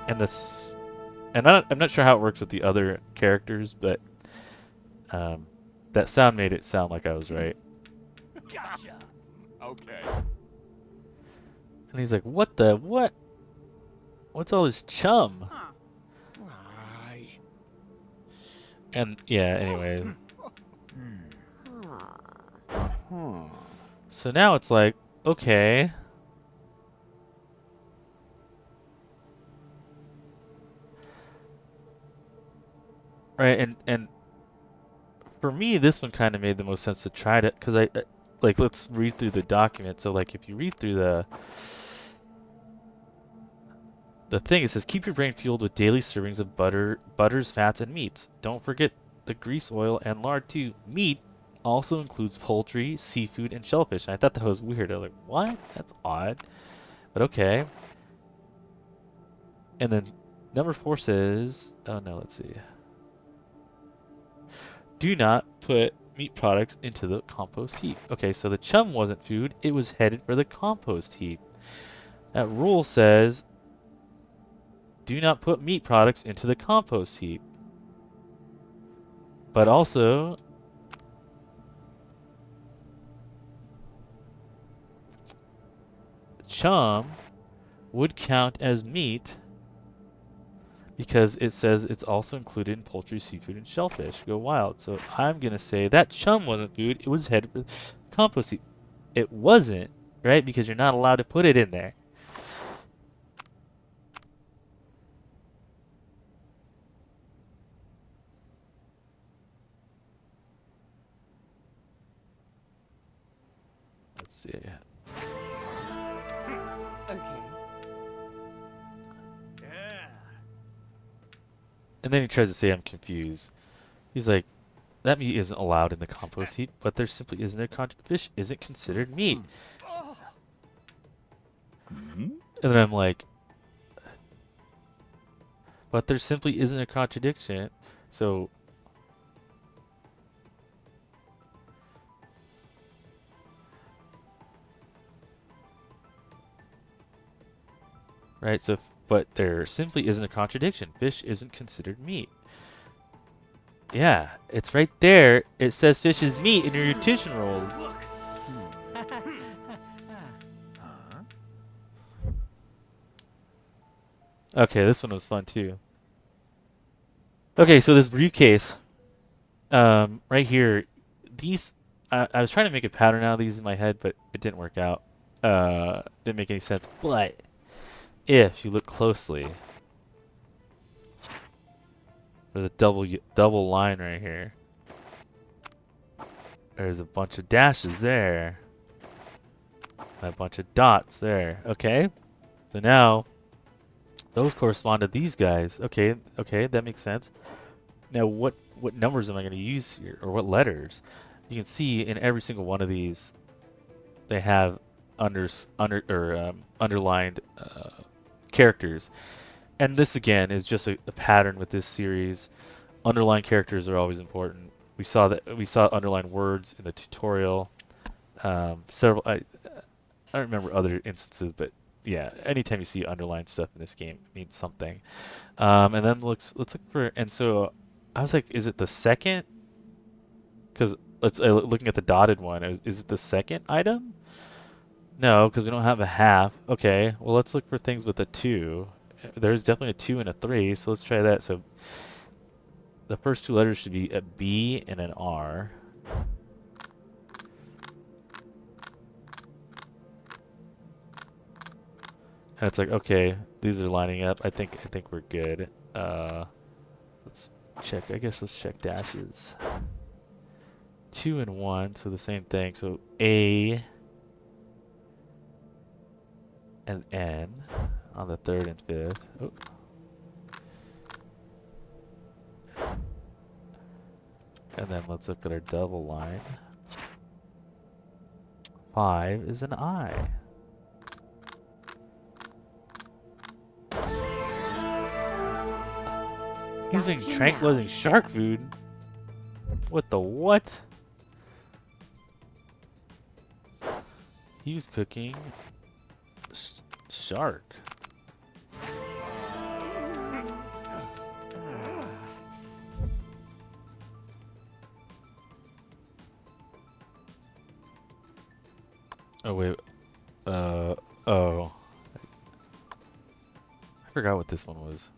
and this and I'm not sure how it works with the other characters, but that sound made it sound like I was right. Gotcha. Okay. And he's like, what the what? What's all this chum? Why? And yeah, anyway. So now it's like, okay. Right, and for me, this one kind of made the most sense to try to, because like, let's read through the document. So like, if you read through the thing, it says, keep your brain fueled with daily servings of butters, fats, and meats. Don't forget the grease, oil, and lard too. Meat also includes poultry, seafood, and shellfish. And I thought that was weird. I was like, what? That's odd. But okay. And then number 4 says, oh no, let's see. Do not put meat products into the compost heap. Okay, so the chum wasn't food, it was headed for the compost heap. That rule says, do not put meat products into the compost heap. But also, chum would count as meat because it says it's also included in poultry, seafood, and shellfish. Go wild. So I'm going to say that chum wasn't food, it was headed for the compost heap. It wasn't, right? Because you're not allowed to put it in there. Let's see. Okay. Yeah. And then he tries to say I'm confused. He's like, that meat isn't allowed in the compost heap, but there simply isn't a fish isn't considered meat. And then I'm like, but there simply isn't a contradiction. So, right, so, but there simply isn't a contradiction. Fish isn't considered meat. Yeah, it's right there. It says fish's meat in your nutrition rolls. Okay, this one was fun too. Okay, so this briefcase, right here, these, I was trying to make a pattern out of these in my head, but it didn't work out. Didn't make any sense. But if you look closely, there's a double line right here. There's a bunch of dashes there, and a bunch of dots there. Okay, so now those correspond to these guys. Okay, okay, that makes sense. Now what numbers am I going to use here, or what letters? You can see in every single one of these, they have underlined characters, and this again is just a pattern with this series. Underlined characters are always important. We saw underlined words in the tutorial. Several I don't remember other instances, but yeah, anytime you see underlined stuff in this game, it means something. And then let's look for, and so I was like, is it the second? Because let's looking at the dotted one, is it the second item? No, because we don't have a half. Okay, well let's look for things with a 2. There's definitely a 2 and a 3, so let's try that. So the first two letters should be a B and an R. And it's like, okay, these are lining up. I think we're good. Let's check. I guess let's check dashes. 2 and 1, so the same thing. So A and N on the 3rd and 5th. Oh. And then let's look at our double line. 5 is an I. He's being tranquilizing shark food. What the what? He was cooking shark. Oh wait. Oh. I forgot what this one was.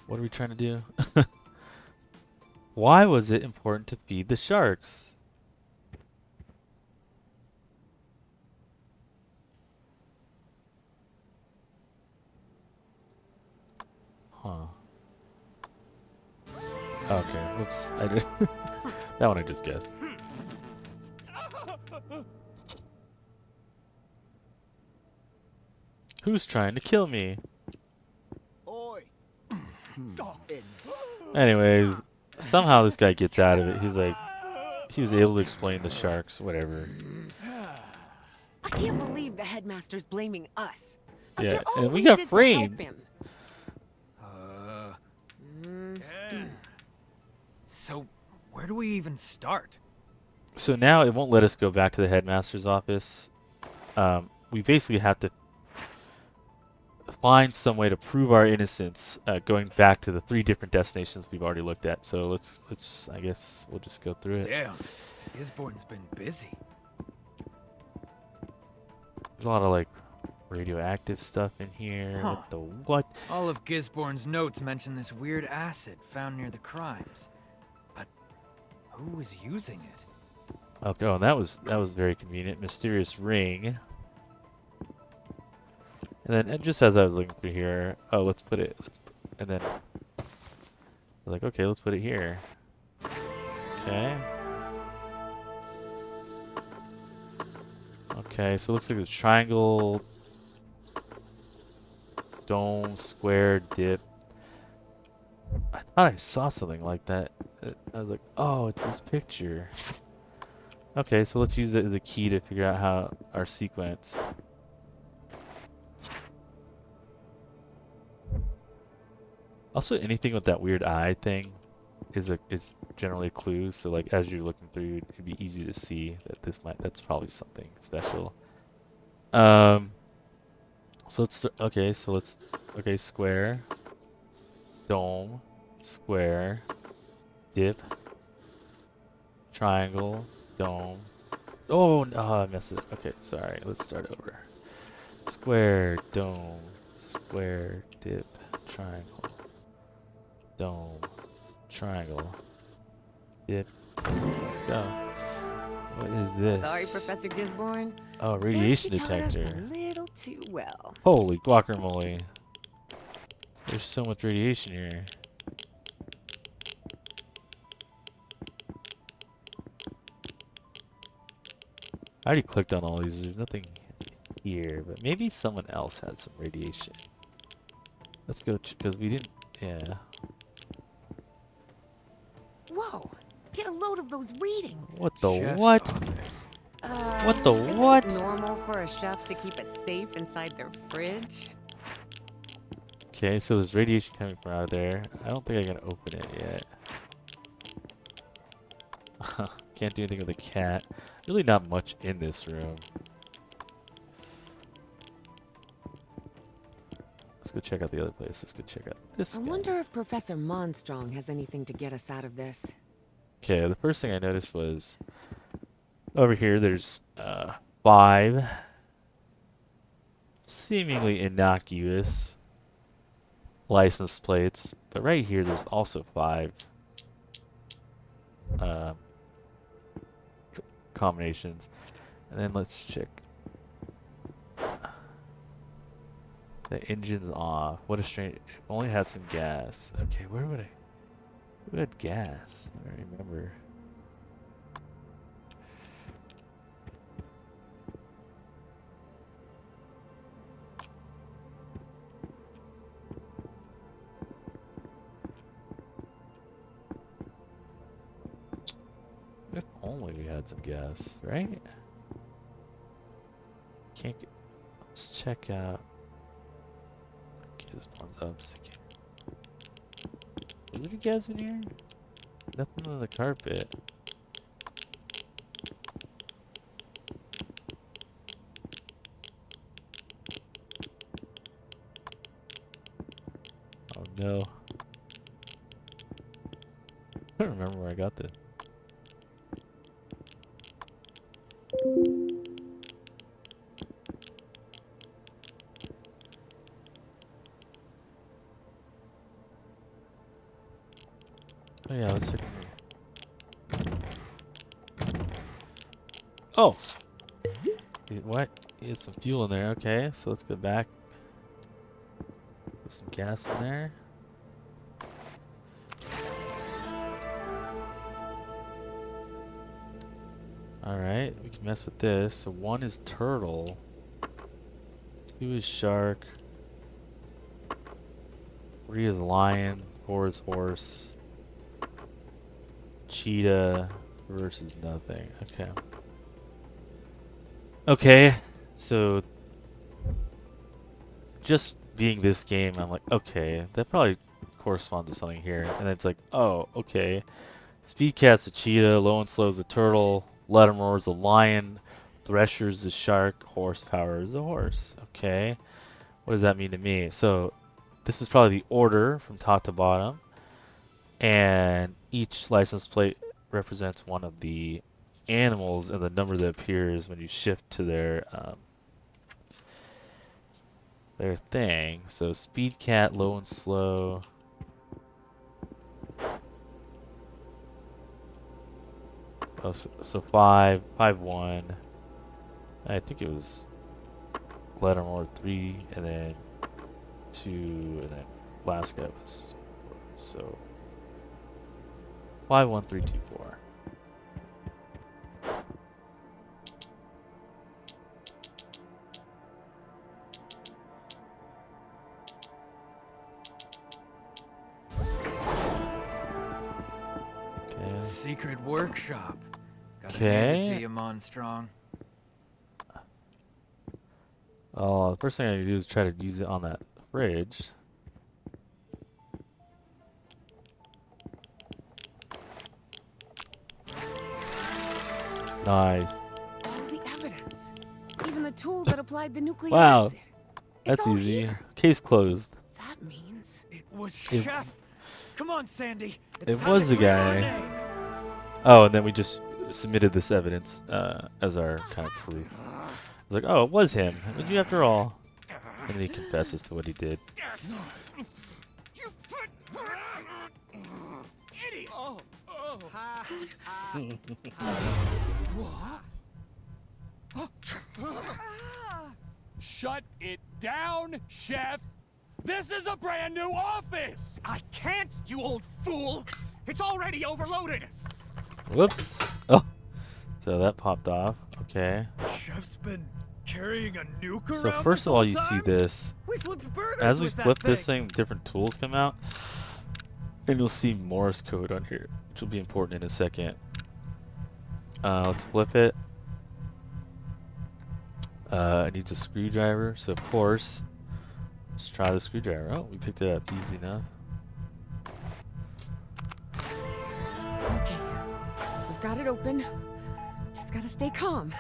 What are we trying to do? Why was it important to feed the sharks? Huh. Okay, whoops. I did that one I just guessed. Who's trying to kill me? Oi. Anyways, somehow this guy gets out of it. He's like, he was able to explain the sharks, whatever. I can't believe the headmaster's blaming us. After Yeah, all and we we got did framed. to help him. So, where do we even start? So now it won't let us go back to the headmaster's office. We basically have to find some way to prove our innocence, going back to the 3 different destinations we've already looked at. So let's I guess we'll just go through it. Damn, Gisborne's been busy. There's a lot of like radioactive stuff in here. Huh. What the what? All of Gisborne's notes mention this weird acid found near the crimes. But who is using it? Okay, oh, and that was very convenient. Mysterious ring. And just as I was looking through here, oh, let's put it. And then I was like, okay, let's put it here. Okay. Okay, so it looks like a triangle, dome, square, dip. I thought I saw something like that. I was like, oh, it's this picture. Okay, so let's use it as a key to figure out how our sequence. Also, anything with that weird eye thing is generally a clue. So like as you're looking through, it'd be easy to see that that's probably something special. So let's okay, square, dome, square, dip, triangle, dome. Oh, no, I missed it. Okay, sorry. Let's start over. Square, dome, square, dip, triangle, dome, triangle, dip, go. What is this? Sorry, Professor Gisborne. Oh, Guess radiation you taught us a detector. little too well. Holy guacamole. There's so much radiation here. I already clicked on all these. There's nothing here, but maybe someone else had some radiation. Let's go, because we didn't. Yeah. Whoa! Get a load of those readings. What the Chef's what? office. What the Isn't what? it normal for a chef to keep a safe inside their fridge? Okay, so there's radiation coming from out there. I don't think I can open it yet. Can't do anything with a cat. Really not much in this room. Let's go check out the other place. Let's go check out this I guy. wonder if Professor Monstrong has anything to get us out of this. Okay, the first thing I noticed was over here there's 5 seemingly innocuous license plates, but right here there's also 5 combinations. And then let's check. The engine's off. What a strange. It only had some gas. Okay, where would I? Who had gas? I don't remember. If only we had some gas, right? Can't get. Let's check out. Get his ones up. Is there any gas in here? Nothing on the carpet. Oh no. I don't remember where I got this. Oh yeah, let's check in here. Oh! What? There's some fuel in there. Okay, so let's go back. Put some gas in there. Alright, we can mess with this. So 1 is turtle. 2 is shark. 3 is lion. 4 is horse. Cheetah versus nothing. Okay. Okay, so just being this game, I'm like, okay, that probably corresponds to something here. And then it's like, oh, okay. Speed Cat's a cheetah, Low and Slow's a turtle, Lattimore is a lion, Thresher's a shark, Horsepower is a horse. Okay, what does that mean to me? So this is probably the order from top to bottom, and each license plate represents one of the animals and the number that appears when you shift to their thing. So Speed Cat, Low and Slow. Oh, so 5, 1. I think it was Lattimore 3, and then 2, and then last guy was 4. So 5, 1, 3, 2, 4. Okay. Secret workshop. Gotta hand it to Okay. you, Monstrong. Oh, the first thing I need to do is try to use it on that fridge. Nice. All the evidence. Even the tool that applied the nucleic Wow, acid. It's that's all easy. here. Case closed. That means... It was If- Chef. Come on, Sandy. It's It time was to the clear our guy. name. Oh, and then we just submitted this evidence as our kind of proof. It's like, oh, it was him. It was you after all. And then he confesses to what he did. Idiot! Oh, oh. Shut it down, Chef! This is a brand new office! I can't, you old fool! It's already overloaded! Whoops. Oh, so that popped off. Okay. Chef's been carrying a nuke So around first this of all, whole you see time? this. We flipped burgers As we with that flip this thing. thing, different tools come out. And you'll see Morse code on here, which will be important in a second. Let's flip it. It needs a screwdriver, so of course, let's try the screwdriver. Oh, we picked it up, easy enough. Okay. We've got it open. Just gotta stay calm.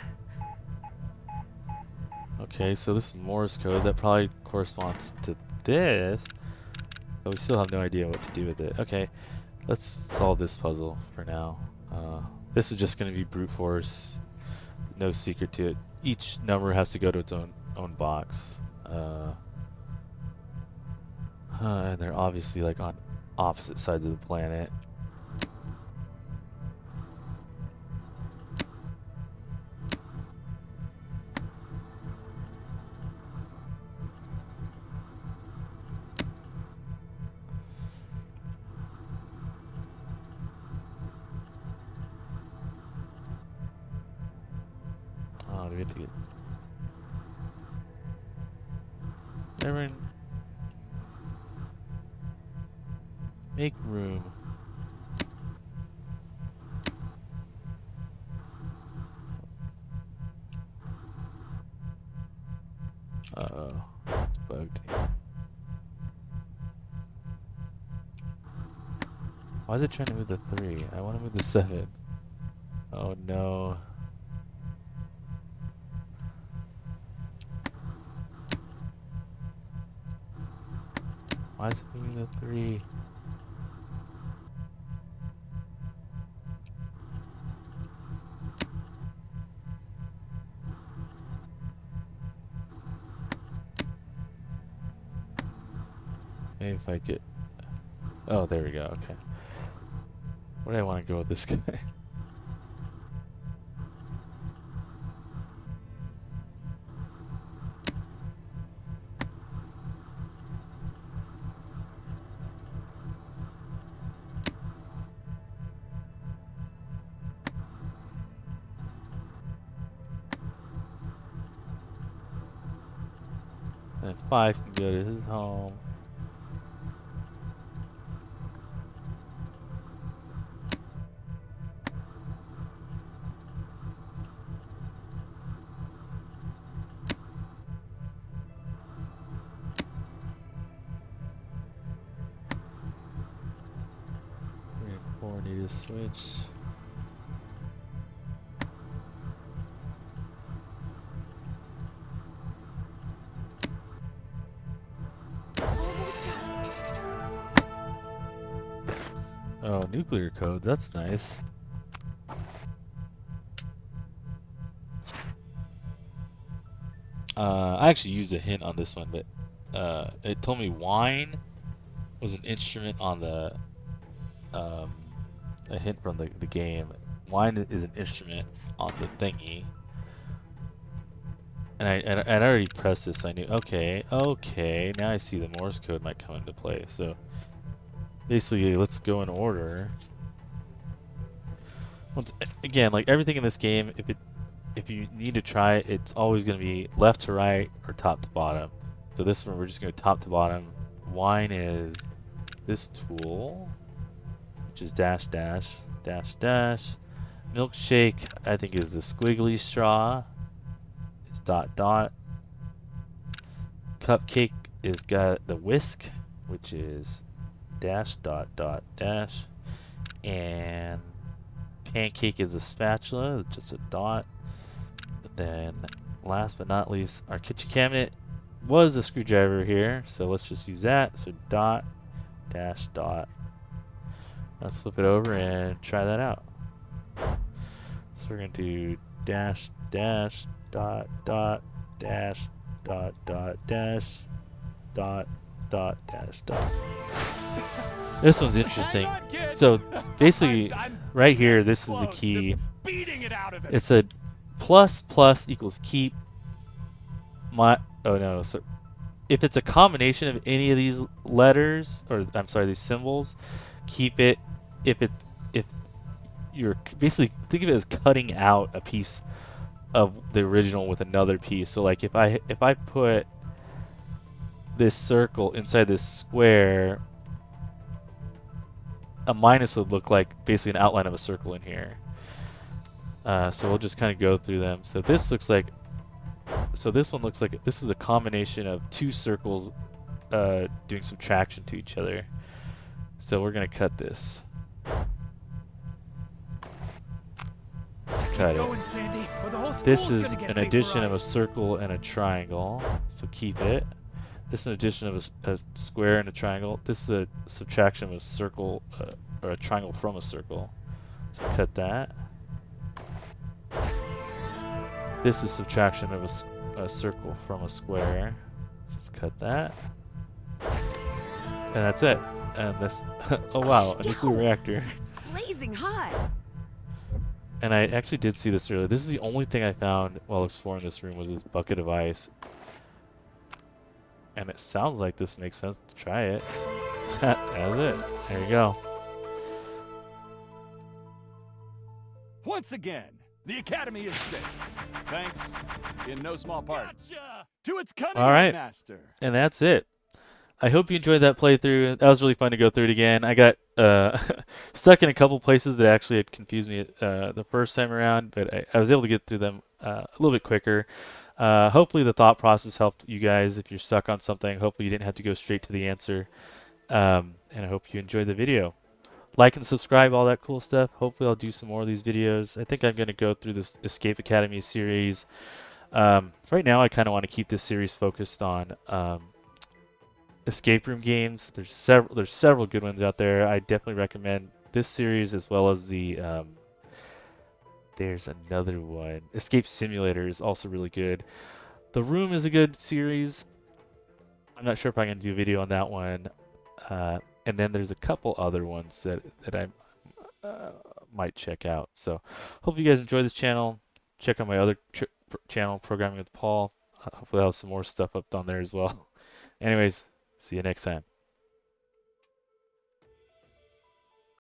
Okay, so this is Morse code. That probably corresponds to this. But we still have no idea what to do with it. Okay, let's solve this puzzle for now. This is just going to be brute force. No secret to it. Each number has to go to its own box. And they're obviously like on opposite sides of the planet. Oh, do we have to get... Everyone... Make room. Uh-oh. It's bugged. Why is it trying to move the 3? I want to move the 7. Oh no. Why is it moving the 3? Maybe if I get... Oh, there we go, okay. Where do I want to go with this guy? And 5 can go to his home. Three and 4 need to switch. Oh, nuclear code, that's nice. I actually used a hint on this one, but it told me wine was an instrument on the a hint from the game. Wine is an instrument on the thingy. And I already pressed this, so I knew, okay, now I see the Morse code might come into play. So basically, let's go in order. Again, like everything in this game, if you need to try it, it's always going to be left to right or top to bottom. So this one, we're just going to top to bottom. Wine is this tool, which is dash dash dash dash. Milkshake, I think, is the squiggly straw. It's dot dot. Cupcake is got the whisk, which is dash dot dot dash. And pancake is a spatula, it's just a dot. But then last but not least, our kitchen cabinet was a screwdriver here, so let's just use that. So dot dash dot Let's flip it over and try that out. So we're going to do dash, dash, dot, dot, dash, dot, dot, dash, dot, dot, dash, dot. This one's interesting. Hang on, kids. So basically, I'm right here, this this is the close to key. beating it out of him. It's a plus plus equals keep oh no, so if it's a combination of any of these letters, or I'm sorry, these symbols, keep it. If you're basically think of it as cutting out a piece of the original with another piece. So like if I put this circle inside this square, a minus would look like basically an outline of a circle in here. So we'll just kind of go through them. So this looks like, so this one looks like this is a combination of two circles doing subtraction to each other. So we're gonna cut this. Let's cut Going, it. Sandy, or the whole This school's is gonna get an addition of a vaporized. circle and a triangle, so keep it. This is an addition of a square and a triangle. This is a subtraction of a circle or a triangle from a circle, so cut that. This is subtraction of a circle from a square, so let's cut that. And that's it. And this, oh wow, a nuclear Yo, reactor. It's blazing hot. And I actually did see this earlier. This is the only thing I found while exploring this room was this bucket of ice. And it sounds like this makes sense to try it. That's it. There you go. Once again, the Academy is safe. Thanks, in no small part, gotcha, to its cunning All right. Headmaster. And that's it. I hope you enjoyed that playthrough. That was really fun to go through it again. I got stuck in a couple places that actually had confused me the first time around, but I was able to get through them a little bit quicker. Hopefully the thought process helped you guys if you're stuck on something. Hopefully you didn't have to go straight to the answer. And I hope you enjoyed the video. Like and subscribe, all that cool stuff. Hopefully I'll do some more of these videos. I think I'm going to go through this Escape Academy series. Right now I kind of want to keep this series focused on escape room games. There's several good ones out there. I definitely recommend this series as well as the there's another one. Escape Simulator is also really good. The Room is a good series. I'm not sure if I'm going to do a video on that one. And then there's a couple other ones that I might check out. So hope you guys enjoy this channel. Check out my other channel, Programming with Paul. Hopefully I'll have some more stuff up on there as well. Anyways, see you next time.